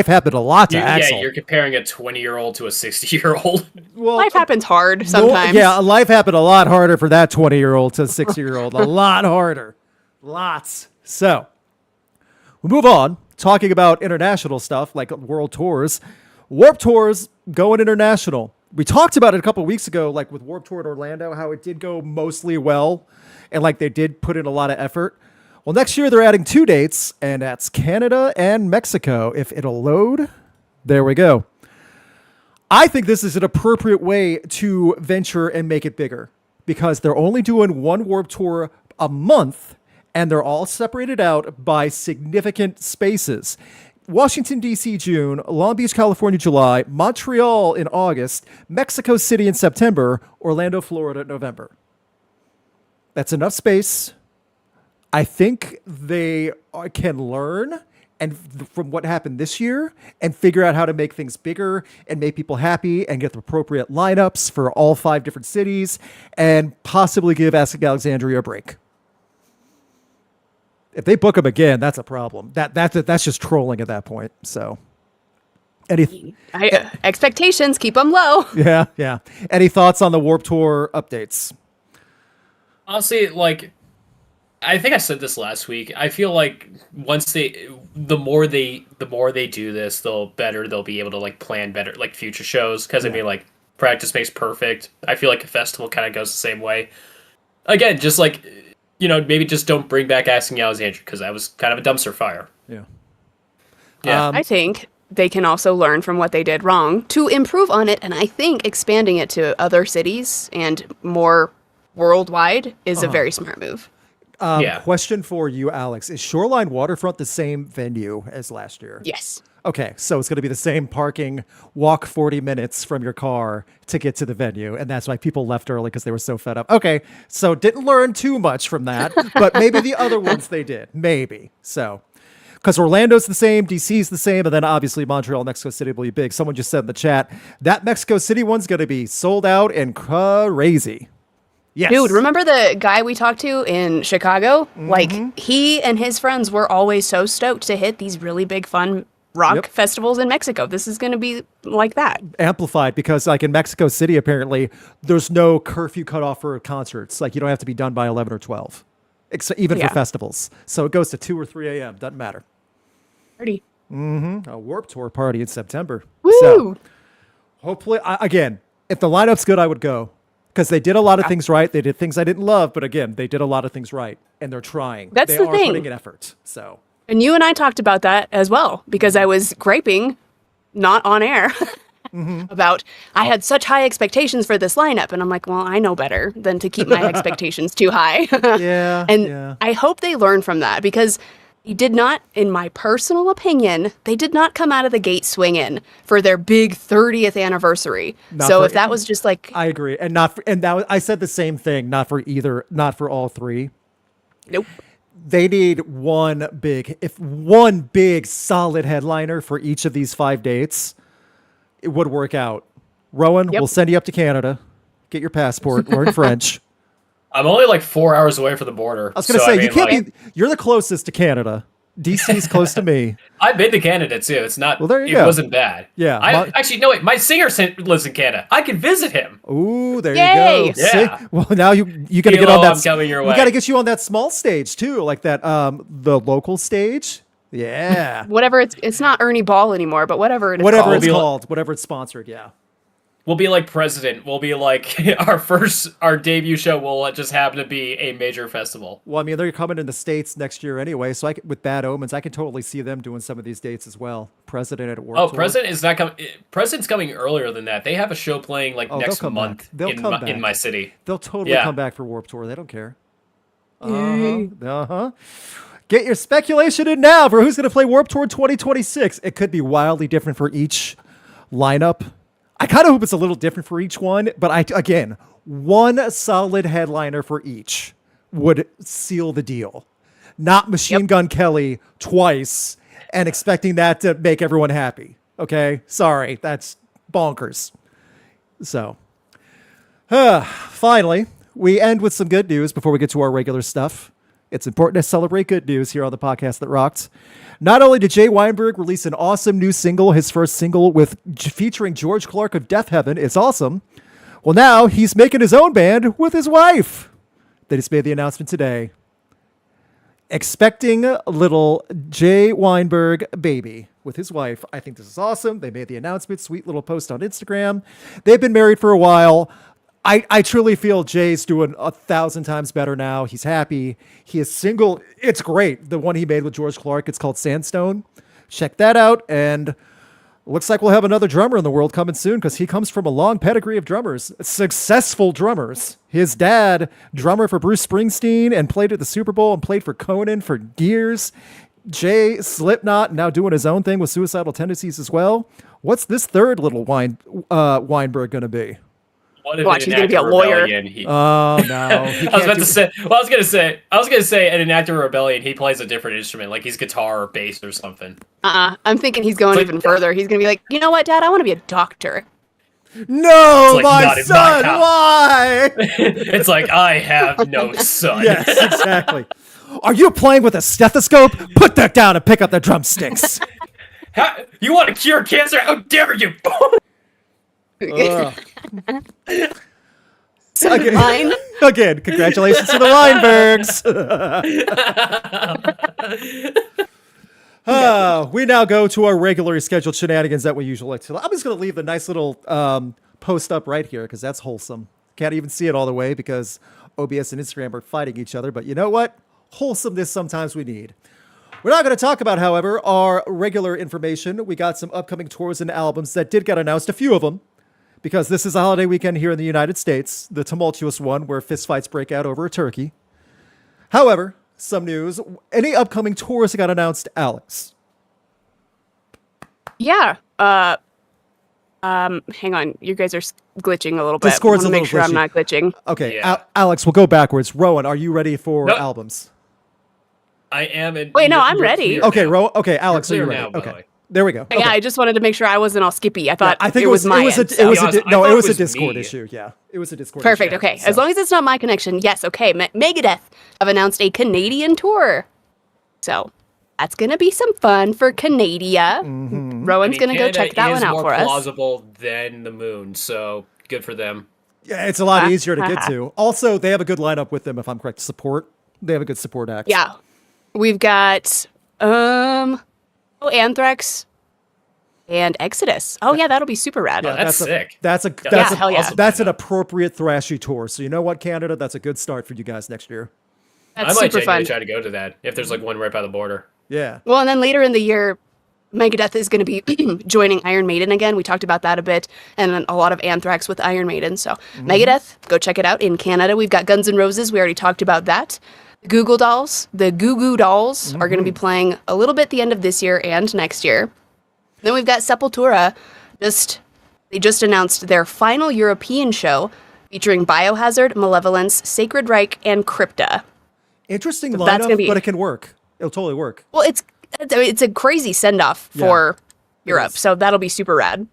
happened a lot to Axl. Yeah, you're comparing a 20-year-old to a 60-year-old. Well, Life happens hard sometimes. Life happened a lot harder for that 20-year-old to 60-year-old. A lot harder. Lots. So, we move on, talking about international stuff like world tours. Warped Tour's going international. We talked about it a couple weeks ago, like with Warped Tour in Orlando, how it did go mostly well, and like they did put in a lot of effort. Well, next year they're adding 2 dates, and that's Canada and Mexico. If it'll load, there we go. I think this is an appropriate way to venture and make it bigger because they're only doing one Warped Tour a month, and they're all separated out by significant spaces. Washington, D.C., June, Long Beach, California, July, Montreal in August, Mexico City in September, Orlando, Florida, November. That's enough space. I think they can learn from what happened this year and figure out how to make things bigger and make people happy and get the appropriate lineups for all 5 different cities and possibly give Ask Alexandria a break. If they book them again, that's a problem. That's just trolling at that point. So, expectations, keep them low. Yeah. Any thoughts on the Warped Tour updates? Honestly, like, I think I said this last week. I feel like the more they do this, they'll be able to like plan better, like future shows. Because I mean, like, practice makes perfect. I feel like a festival kind of goes the same way. Again, just like, maybe just don't bring back Asking Alexandria because that was kind of a dumpster fire. Yeah. I think they can also learn from what they did wrong to improve on it, and I think expanding it to other cities and more worldwide is a very smart move. Question for you, Alex. Is Shoreline Waterfront the same venue as last year? Yes. Okay, so it's going to be the same parking, walk 40 minutes from your car to get to the venue, and that's why people left early because they were so fed up. Okay, so didn't learn too much from that, but maybe the other ones they did. Maybe. So, because Orlando's the same, DC's the same, and then obviously Montreal, Mexico City will be big. Someone just said in the chat, that Mexico City one's going to be sold out and crazy. Yes. Dude, remember the guy we talked to in Chicago? Mm-hmm. Like, he and his friends were always so stoked to hit these really big, fun rock festivals in Mexico. This is going to be like that. Amplified because, like, in Mexico City, apparently, there's no curfew cutoff for concerts. Like, you don't have to be done by 11 or 12, even for festivals. So it goes to 2 or 3 a.m. Doesn't matter. Party. A Warped Tour party in September. Woo! So, hopefully, again, if the lineup's good, I would go. Because they did a lot of things right. They did things I didn't love, but again, they did a lot of things right, and they're trying. That's the thing. They are putting in effort. So, and you and I talked about that as well, because I was griping, not on air, about I had such high expectations for this lineup, and I'm like, well, I know better than to keep my expectations too high. I hope they learn from that because they did not, in my personal opinion, they did not come out of the gate swinging for their big 30th anniversary. If that was just like, I agree, I said the same thing. Not for all 3. Nope. They need one big solid headliner for each of these 5 dates. It would work out. Rowan, we'll send you up to Canada. Get your passport. Learn French. I'm only like 4 hours away from the border. I was going to say, you can't be. You're the closest to Canada. DC's close to me. I've been to Canada too. It's not. Well, there you go. It wasn't bad. Yeah. Actually, no wait. My singer lives in Canada. I can visit him. Ooh, there Yay! you go. Yeah. See? Well, now you got to get on that. I'm coming your way. We got to get you on that small stage too, like that the local stage. Yeah. Whatever it's not Ernie Ball anymore, but whatever it's Whatever called. it's called, whatever it's sponsored, yeah. We'll be like President. We'll be like our debut show will just happen to be a major festival. Well, I mean, they're coming in the States next year anyway, so with Bad Omens, I can totally see them doing some of these dates as well. President at Warped Tour. President is not coming. President's coming earlier than that. They have a show playing like next month in my city. They'll totally come back for Warped Tour. They don't care. Get your speculation in now for who's going to play Warped Tour 2026. It could be wildly different for each lineup. I kind of hope it's a little different for each one, but again, one solid headliner for each would seal the deal. Not Machine Gun Kelly twice and expecting that to make everyone happy. Okay? Sorry, that's bonkers. So, finally, we end with some good news before we get to our regular stuff. It's important to celebrate good news here on the podcast that rocked. Not only did Jay Weinberg release an awesome new single, his first single featuring George Clark of Death Heaven, it's awesome. Well, now he's making his own band with his wife. They just made the announcement today. Expecting a little Jay Weinberg baby with his wife. I think this is awesome. They made the announcement. Sweet little post on Instagram. They've been married for a while. I truly feel Jay's doing 1,000 times better now. He's happy. He is single. It's great. The one he made with George Clark, it's called Sandstone. Check that out. And looks like we'll have another drummer in the world coming soon because he comes from a long pedigree of drummers, successful drummers. His dad, drummer for Bruce Springsteen and played at the Super Bowl and played for Conan for years. Jay, Slipknot, now doing his own thing with Suicidal Tendencies as well. What's this third little Weinberg going to be? Watch, he's gonna be a lawyer. Oh no! I was gonna say, in an act of rebellion, he plays a different instrument, like he's guitar or bass or something. I'm thinking he's going even further. He's gonna be like, you know what, Dad? I want to be a doctor. No, my son. Why? It's like I have no son. Yes, exactly. Are you playing with a stethoscope? Put that down and pick up the drumsticks. You want to cure cancer? How dare you? Again, congratulations to the Weinbergs. We now go to our regularly scheduled shenanigans that we usually like to. I'm just going to leave the nice little post up right here because that's wholesome. Can't even see it all the way because OBS and Instagram are fighting each other. But you know what? Wholesomeness sometimes we need. We're not going to talk about, however, our regular information. We got some upcoming tours and albums that did get announced, a few of them. Because this is a holiday weekend here in the United States, the tumultuous one where fistfights break out over a turkey. However, some news. Any upcoming tours that got announced, Alex? Yeah. Hang on. You guys are glitching a little bit. Discord's I want to make sure I'm not glitching. Okay, Yeah. Alex, we'll go backwards. Rowan, are you ready for albums? I am. Wait, no, I'm ready. Okay, Okay, Alex, are you ready? Now, by the Okay. way. There we go. Okay. Yeah, I just wanted to make sure I wasn't all skippy. I thought I think it was my it was a me. Discord issue. Yeah, it was a Discord Perfect. issue. Okay. So. As long as it's not my connection. Yes. Okay. Megadeth have announced a Canadian tour. So that's going to be some fun for Canada. Mm-hmm. Rowan's going to go check that one out for us. It's more plausible than the moon, so good for them. Yeah, it's a lot easier to get to. Also, they have a good lineup with them, if I'm correct. Support. They have a good support act. Yeah. We've got Anthrax and Exodus. Oh yeah, that'll be super rad. Yeah, that's sick. That's hell yeah. That's an appropriate thrashy tour. So you know what, Canada? That's a good start for you guys next year. That's I might super fun. try to go to that if there's like one right by the border. Yeah. Well, and then later in the year, Megadeth is going to be joining Iron Maiden again. We talked about that a bit, and then a lot of Anthrax with Iron Maiden. So Megadeth, go check it out. In Canada, we've got Guns N' Roses. We already talked about that. The Goo Goo Dolls are going to be playing a little bit the end of this year and next year. Then we've got Sepultura. They just announced their final European show featuring Biohazard, Malevolence, Sacred Reich, and Crypta. Interesting lineup, but it can work. It'll totally work. Well, it's a crazy send-off for Europe, so that'll be super rad.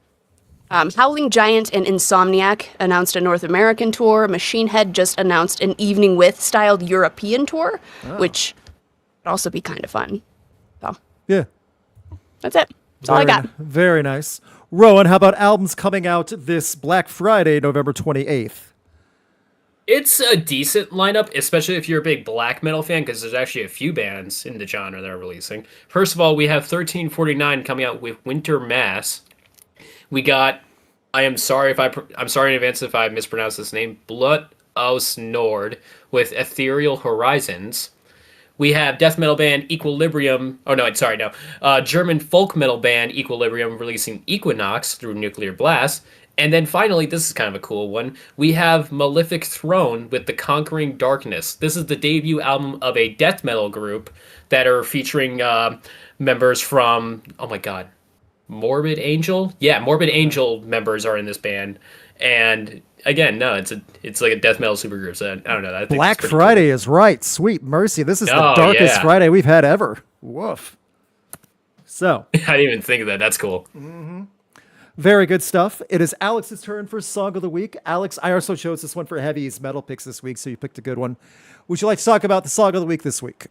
Howling Giant and Insomniac announced a North American tour. Machine Head just announced an Evening With styled European tour, which would also be kind of fun. So Yeah. that's it. That's all I got. Very nice. Rowan, how about albums coming out this Black Friday, November 28th? It's a decent lineup, especially if you're a big black metal fan, because there's actually a few bands in the genre that are releasing. First of all, we have 1349 coming out with Winter Mass. We got, I'm sorry in advance if I mispronounce this name, Blood aus Nord with Ethereal Horizons. We have death metal band Equilibrium. Oh, no, sorry, no. German folk metal band Equilibrium releasing Equinox through Nuclear Blast. And then finally, this is kind of a cool one. We have Malefic Throne with The Conquering Darkness. This is the debut album of a death metal group that are featuring members from, oh my god, Morbid Angel? Yeah, Morbid Angel members are in this band. And again, no, it's like a death metal supergroup. So I don't know. I think Black Friday is right. Sweet mercy. This is the darkest Friday we've had ever. Woof. So. I didn't even think of that. That's cool. Mm-hmm. Very good stuff. It is Alex's turn for Song of the Week. Alex, I also chose this one for Heavy's metal picks this week, so you picked a good one. Would you like to talk about the Song of the Week this week?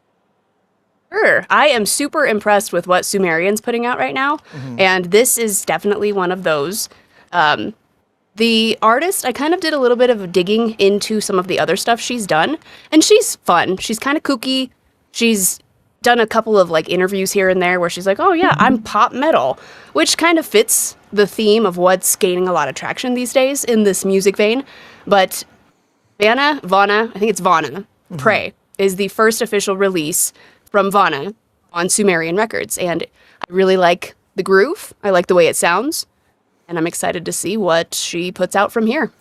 Sure. I am super impressed with what Sumerian's putting out right now, and this is definitely one of those. The artist, I kind of did a little bit of digging into some of the other stuff she's done, and she's fun. She's kind of kooky. She's done a couple of like interviews here and there where she's like, oh yeah, I'm pop metal, which kind of fits the theme of what's gaining a lot of traction these days in this music vein. But Vana, I think it's Vana, Pray, is the first official release from Vana on Sumerian Records. And I really like the groove. I like the way it sounds. And I'm excited to see what she puts out from here.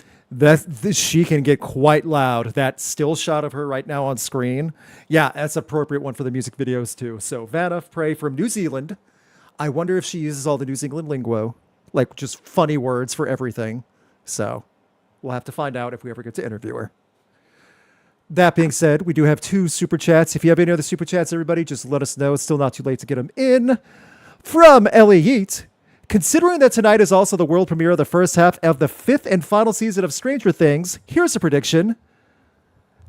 She can get quite loud. That still shot of her right now on screen. Yeah, that's an appropriate one for the music videos too. So Vana Pray from New Zealand. I wonder if she uses all the New Zealand lingo, like just funny words for everything. So we'll have to find out if we ever get to interview her. That being said, we do have 2 super chats. If you have any other super chats, everybody, just let us know. It's still not too late to get them in. From Ellie Yeet. Considering that tonight is also the world premiere of the first half of the 5th and final season of Stranger Things, here's a prediction.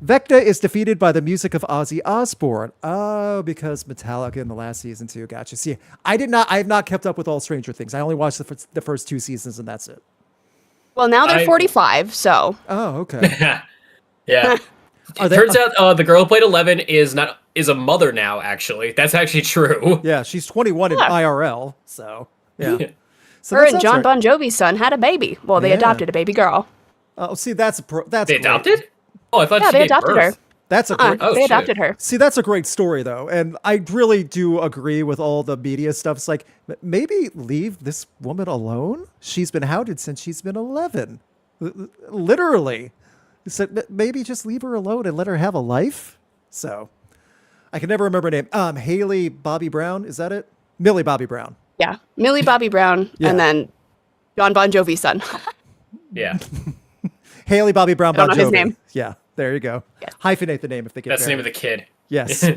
Vecna is defeated by the music of Ozzy Osbourne. Oh, because Metallica in the last season too. Gotcha. See, I have not kept up with all Stranger Things. I only watched the first 2 seasons and that's it. Well, now they're 45, so. Oh, okay. Yeah. Turns out the girl who played 11 is a mother now, actually. That's actually true. Yeah, she's 21 in IRL, so. Yeah. So her and John Bon Jovi's son had a baby. Well, they adopted a baby girl. Oh, see, that's they adopted? Oh, I thought they adopted her. That's a great. They adopted her. See, that's a great story, though, and I really do agree with all the media stuff. It's like maybe leave this woman alone. She's been hounded since she's been 11, literally. Said maybe just leave her alone and let her have a life. So, I can never remember her name. Haley Bobby Brown, is that it? Millie Bobby Brown. Yeah, Millie Bobby Brown, and then John Bon Jovi's son. Yeah. Haley Bobby Brown Bon Jovi. I don't know his name. Yeah, there you go. Yeah. Hyphenate the name if they get That's the name of the kid. Yes.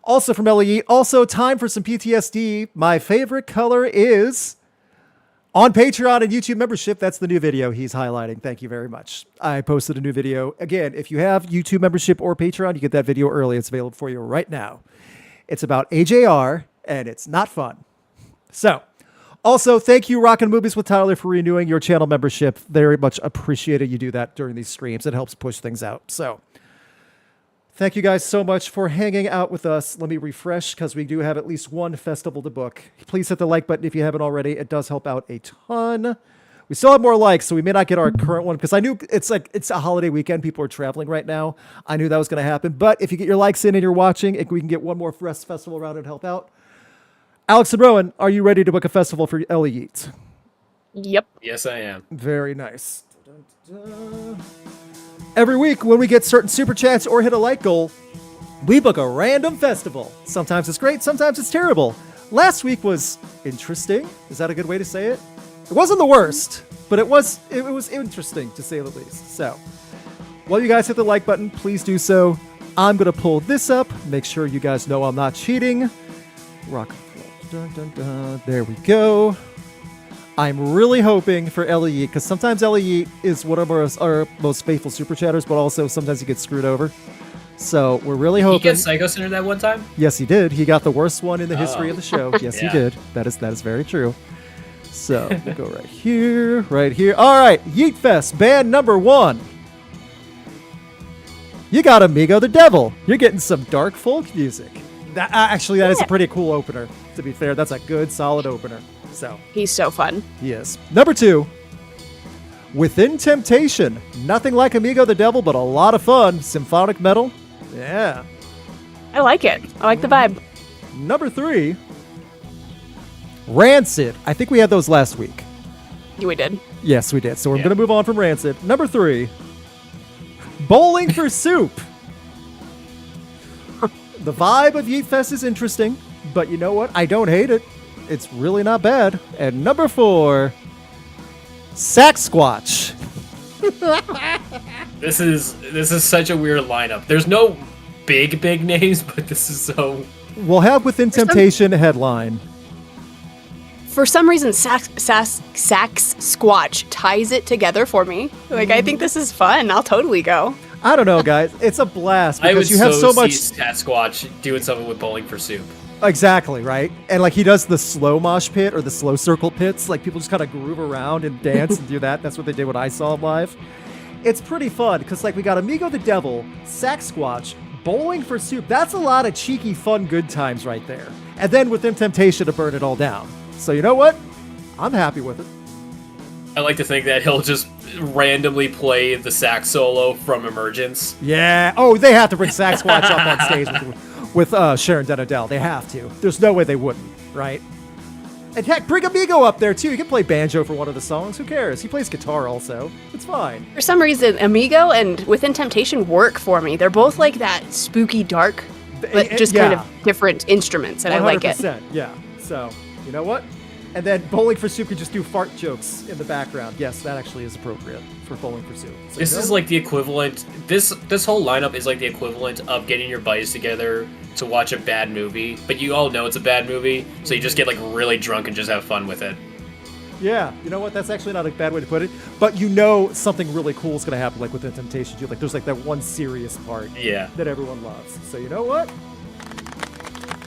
Also from LE, also time for some PTSD. My favorite color is on Patreon and YouTube membership. That's the new video he's highlighting. Thank you very much. I posted a new video. Again, if you have YouTube membership or Patreon, you get that video early. It's available for you right now. It's about AJR, and it's not fun. So, also, thank you, Rockin' Movies with Tyler, for renewing your channel membership. Very much appreciated you do that during these streams. It helps push things out. So, thank you guys so much for hanging out with us. Let me refresh because we do have at least one festival to book. Please hit the like button if you haven't already. It does help out a ton. We still have more likes, so we may not get our current one because I knew it's a holiday weekend. People are traveling right now. I knew that was going to happen. But if you get your likes in and you're watching, we can get one more festival around and help out. Alex and Rowan, are you ready to book a festival for Ellie Yeats? Yep. Yes, I am. Very nice. Every week when we get certain super chats or hit a like goal, we book a random festival. Sometimes it's great, sometimes it's terrible. Last week was interesting. Is that a good way to say it? It wasn't the worst, but it was interesting to say the least. So, while you guys hit the like button, please do so. I'm going to pull this up. Make sure you guys know I'm not cheating. Rock. Dun, dun, dun. There we go. I'm really hoping for Ellie because sometimes Ellie is one of our most faithful super chatters, but also sometimes he gets screwed over. So we're really hoping. He gets Psycho Center that one time? Yes, he did. He got the worst one in the history of the show. Yes, yeah. He did. That is very true. So we'll go right here, right here. All right, Yeet Fest, band number 1. you got Amigo the Devil. You're getting some dark folk music. That is a pretty cool opener. To be fair, that's a good, solid opener. So He's so fun. he is. Number 2, Within Temptation. Nothing like Amigo the Devil, but a lot of fun. Symphonic metal. Yeah. I like it. I like the vibe. Number 3, Rancid. I think we had those last week. We did. Yes, we did. So we're going to move on from Rancid. Number 3, Bowling for Soup. The vibe of Yeet Fest is interesting, but you know what? I don't hate it. It's really not bad. And number 4, Saxsquatch. This is such a weird lineup. There's no big names, but this is so. We'll have Within Temptation headline. For some reason, Saxsquatch ties it together for me. Like, I think this is fun. I'll totally go. I don't know, guys. It's a blast I would because you have so much. see Sasquatch doing something with Bowling for Soup. Exactly, right? And like he does the slow mosh pit or the slow circle pits. Like people just kind of groove around and dance and do that. That's what they did when I saw him live. It's pretty fun because like we got Amigo the Devil, Saxsquatch, Bowling for Soup. That's a lot of cheeky, fun, good times right there. And then Within Temptation to burn it all down. So you know what? I'm happy with it. I like to think that he'll just randomly play the sax solo from Emergence. Yeah. Oh, they have to bring Saxsquatch up on stage with Sharon Den Odell. They have to. There's no way they wouldn't, right? And heck, bring Amigo up there too. He can play banjo for one of the songs. Who cares? He plays guitar also. It's fine. For some reason, Amigo and Within Temptation work for me. They're both like that spooky dark, but just kind of different instruments, and 100%, I like it. Yeah. So, you know what? And then Bowling for Soup could just do fart jokes in the background. Yes, that actually is appropriate for Bowling for Soup. So, this is like the equivalent. This whole lineup is like the equivalent of getting your buddies together to watch a bad movie, but you all know it's a bad movie, so you just get like really drunk and just have fun with it. Yeah, you know what? That's actually not a bad way to put it. But you know something really cool is going to happen, like Within Temptation. Like there's like that one serious part that everyone loves. So you know what?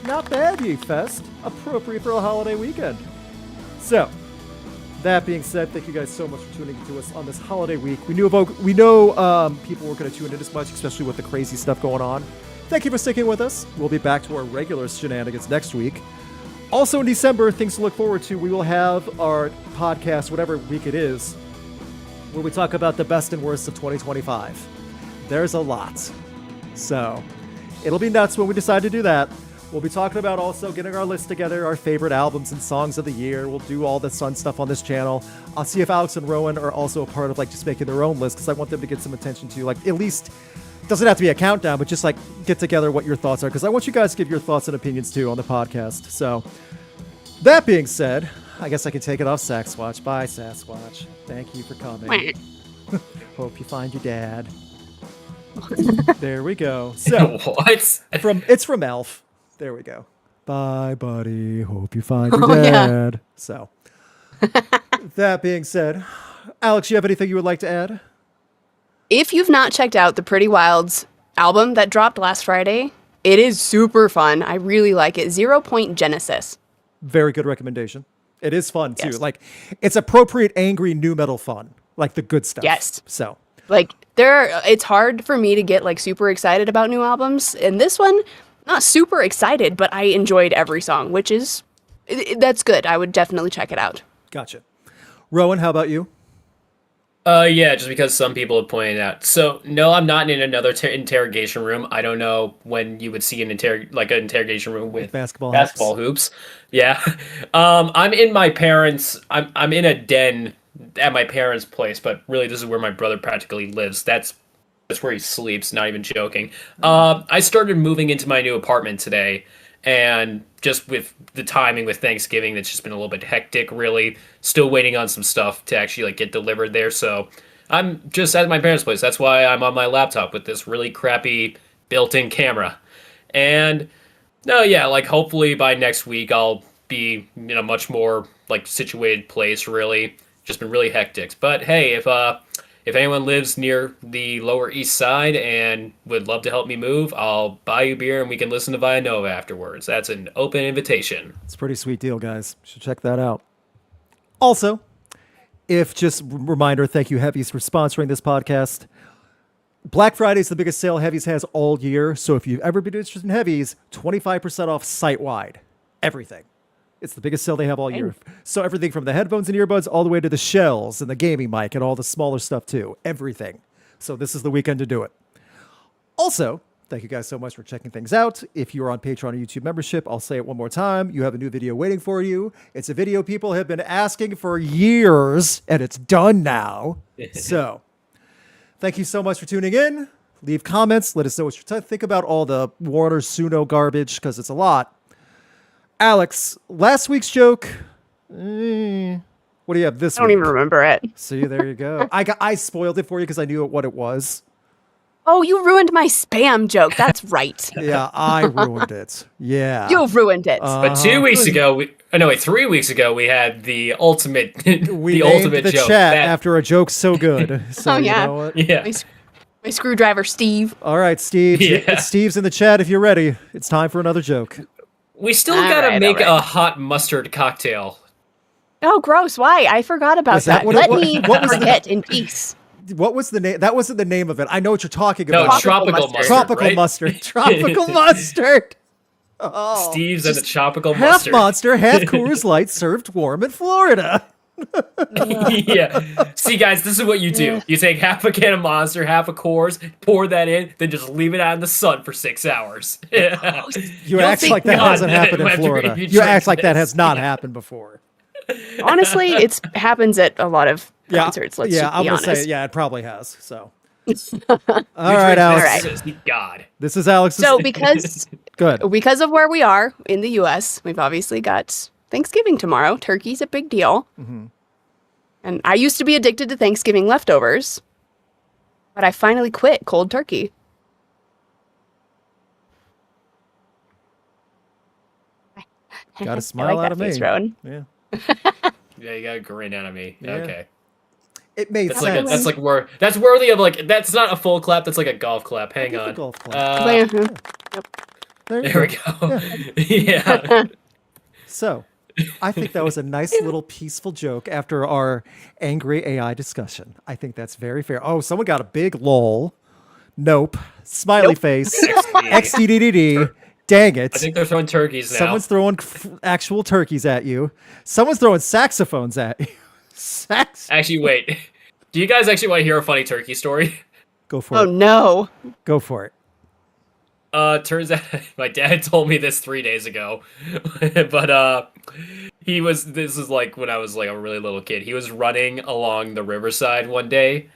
Not bad, Yeet Fest. Appropriate for a holiday weekend. So, that being said, thank you guys so much for tuning in to us on this holiday week. We know people weren't going to tune in as much, especially with the crazy stuff going on. Thank you for sticking with us. We'll be back to our regular shenanigans next week. Also in December, things to look forward to. We will have our podcast, whatever week it is, where we talk about the best and worst of 2025. There's a lot. So, it'll be nuts when we decide to do that. We'll be talking about also getting our list together, our favorite albums and songs of the year. We'll do all this fun stuff on this channel. I'll see if Alex and Rowan are also a part of like just making their own list because I want them to get some attention to like at least doesn't have to be a countdown, but just like get together what your thoughts are because I want you guys to give your thoughts and opinions too on the podcast. So that being said, I guess I can take it off Saxsquatch. Bye, Sasquatch. Thank you for coming. Hope you find your dad. There we go. So what? It's from Elf. There we go. Bye, buddy. Hope you find your dad. Yeah. So, that being said, Alex, you have anything you would like to add? If you've not checked out the Pretty Wilds album that dropped last Friday, it is super fun. I really like it. 0 Point Genesis. Very good recommendation. It is fun, too. Yes. Like, it's appropriate, angry, nu metal fun. Like, the good stuff. Yes. So. Like, it's hard for me to get, like, super excited about new albums. And this one, not super excited, but I enjoyed every song, which is, that's good. I would definitely check it out. Gotcha. Rowan, how about you? Yeah, just because some people have pointed out. So, no, I'm not in another interrogation room. I don't know when you would see an interrogation room with basketball hoops. Yeah. I'm in my parents' I'm in a den at my parents' place, but really this is where my brother practically lives. That's where he sleeps, not even joking. I started moving into my new apartment today, and just with the timing with Thanksgiving, it's just been a little bit hectic, really. Still waiting on some stuff to actually like get delivered there, so I'm just at my parents' place. That's why I'm on my laptop with this really crappy built-in camera. And no, yeah, like hopefully by next week I'll be in a much more like situated place, really. Just been really hectic. But hey, if anyone lives near the Lower East Side and would love to help me move, I'll buy you beer and we can listen to Via Nova afterwards. That's an open invitation. It's a pretty sweet deal, guys. You should check that out. Also, if just reminder, thank you, Heavies, for sponsoring this podcast. Black Friday is the biggest sale Heavies has all year. So if you've ever been interested in Heavies, 25% off site-wide. Everything. It's the biggest sale they have all year. So everything from the headphones and earbuds all the way to the shells and the gaming mic and all the smaller stuff too. Everything. So this is the weekend to do it. Also, thank you guys so much for checking things out. If you are on Patreon or YouTube membership, I'll say it one more time. You have a new video waiting for you. It's a video people have been asking for years, and it's done now. So thank you so much for tuning in. Leave comments. Let us know what you think about all the Warner Suno garbage, because it's a lot. Alex, last week's joke. What do you have this week? I don't even remember it. See, there you go. I spoiled it for you because I knew what it was. Oh, you ruined my spam joke. That's right. Yeah, I ruined it. Yeah. You ruined it. But 2 weeks ago, 3 weeks ago, we had the ultimate, We the ultimate the joke. chat after a joke so good. So Oh, yeah. You know what? Yeah. My screwdriver, Steve. All right, Steve. Yeah. Steve's in the chat if you're ready. It's time for another joke. We still All gotta right, make all right. a hot mustard cocktail. Oh, gross. Why? I forgot about Was that that. what it Let was? me What was the- forget in peace. What was the name? That wasn't the name of it. I know what you're talking No, about. tropical mustard. mustard. Tropical right? mustard. Tropical mustard. Steve's and the tropical Half mustard. Monster, half Coors Light, served warm in Florida. Yeah. See, guys, this is what you do. You take half a can of Monster, half a Coors, pour that in, then just leave it out in the sun for 6 hours. You You'll act think like that God hasn't happened in after Florida. you You drink act like that this. has not happened before. Honestly, it happens at a lot of concerts. Let's just I'm be gonna honest. say it probably has. So, all right, Alex. All right. God. This is Alex's. So because Good. of where we are in the U.S., we've obviously got Thanksgiving tomorrow. Turkey's a big deal. Mm-hmm. And I used to be addicted to Thanksgiving leftovers, but I finally quit cold turkey. Got a I smile like out that of face, me. Rowan. Yeah. Yeah, you got a grin out of me. Yeah. Okay. It made That's sense. that's worthy of that's not a full clap, that's like a golf clap. Hang Give the on. golf clap. Mhm. you There we go. Yeah. So, I think that was a nice little peaceful joke after our angry AI discussion. I think that's very fair. Oh, someone got a big lol. Nope. Smiley face. XDDDD. Dang it. I think they're throwing turkeys now. Someone's throwing actual turkeys at you. Someone's throwing saxophones at you. Actually, wait. Do you guys actually want to hear a funny turkey story? Go for Oh it. no. Go for it. Turns out my dad told me this 3 days ago, but this is like when I was like a really little kid. He was running along the riverside one day,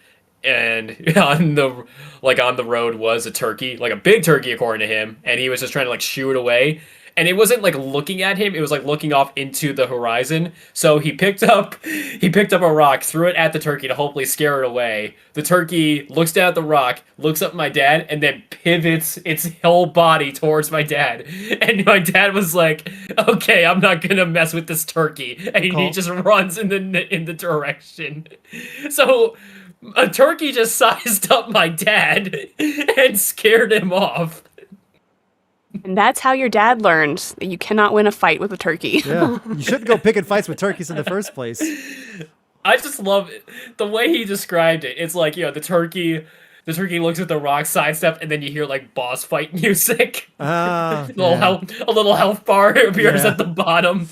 and on the road was a turkey, like a big turkey according to him, and he was just trying to like shoo it away. And it wasn't like looking at him; it was like looking off into the horizon. So he picked up a rock, threw it at the turkey to hopefully scare it away. The turkey looks down at the rock, looks up at my dad, and then pivots its whole body towards my dad. And my dad was like, "Okay, I'm not gonna mess with this turkey," and he just runs in the direction. So a turkey just sized up my dad and scared him off. And that's how your dad learned that you cannot win a fight with a turkey. Yeah. You shouldn't go picking fights with turkeys in the first place. I just love it. The way he described it. It's like, the turkey looks at the rock, sidestep, and then you hear like boss fight music. Ah. A little health bar appears Yeah. at the bottom.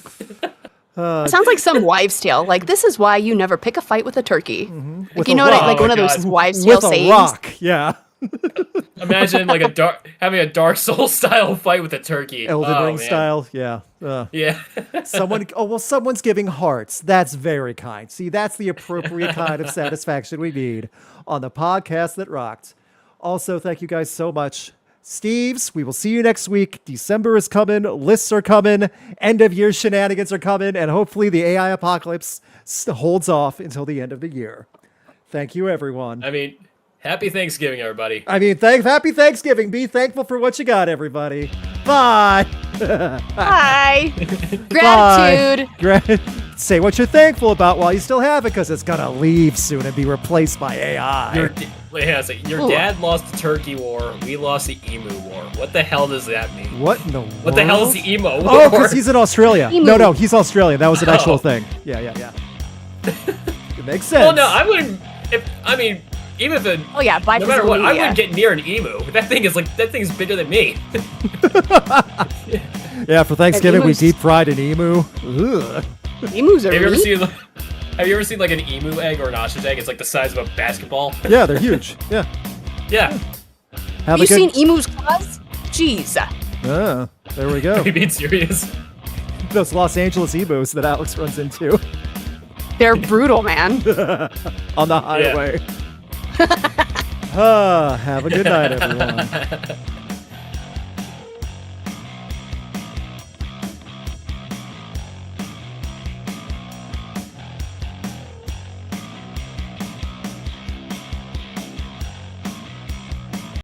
It sounds like some wives' tale. Like, this is why you never pick a fight with a turkey. With Like, you a know what? rock. Like one of those God. wives' tale With a sayings. rock. Yeah. Imagine like having a Dark Souls style fight with a turkey. Elden Oh, Ring man. style. Yeah. Yeah. Someone's giving hearts. That's very kind. See, that's the appropriate kind of satisfaction we need on the podcast that rocked. Also, thank you guys so much. Steves, we will see you next week. December is coming. Lists are coming. End of year shenanigans are coming. And hopefully the AI apocalypse holds off until the end of the year. Thank you, everyone. I mean, happy Thanksgiving, everybody. Happy Thanksgiving. Be thankful for what you got, everybody. Bye. Hi. Gratitude. Say what you're thankful about while you still have it, because it's gonna leave soon and be replaced by AI. Your dad lost the turkey war. We lost the emu war. What the hell does that mean? What in the world? What the hell is the emo war? Oh, because he's in Australia. Emu. No, he's Australian. That was an actual Oh. thing. Yeah. It makes sense. Well, no, I wouldn't. even if Oh yeah, by no matter physical what, I media. wouldn't get near an emu. That thing's bigger than me. Yeah, for Thanksgiving we emus- deep fried an emu. Ugh. Emus are Have you ever meat. seen? Have you ever seen like an emu egg or an ostrich egg? It's like the size of a basketball. Yeah, they're huge. Yeah. Yeah. Have Have a you good. seen emus' claws? Jeez. Ah, there we go. Are you being serious? Those Los Angeles emus that Alex runs into They're brutal, man. on the highway. Have a good night, everyone.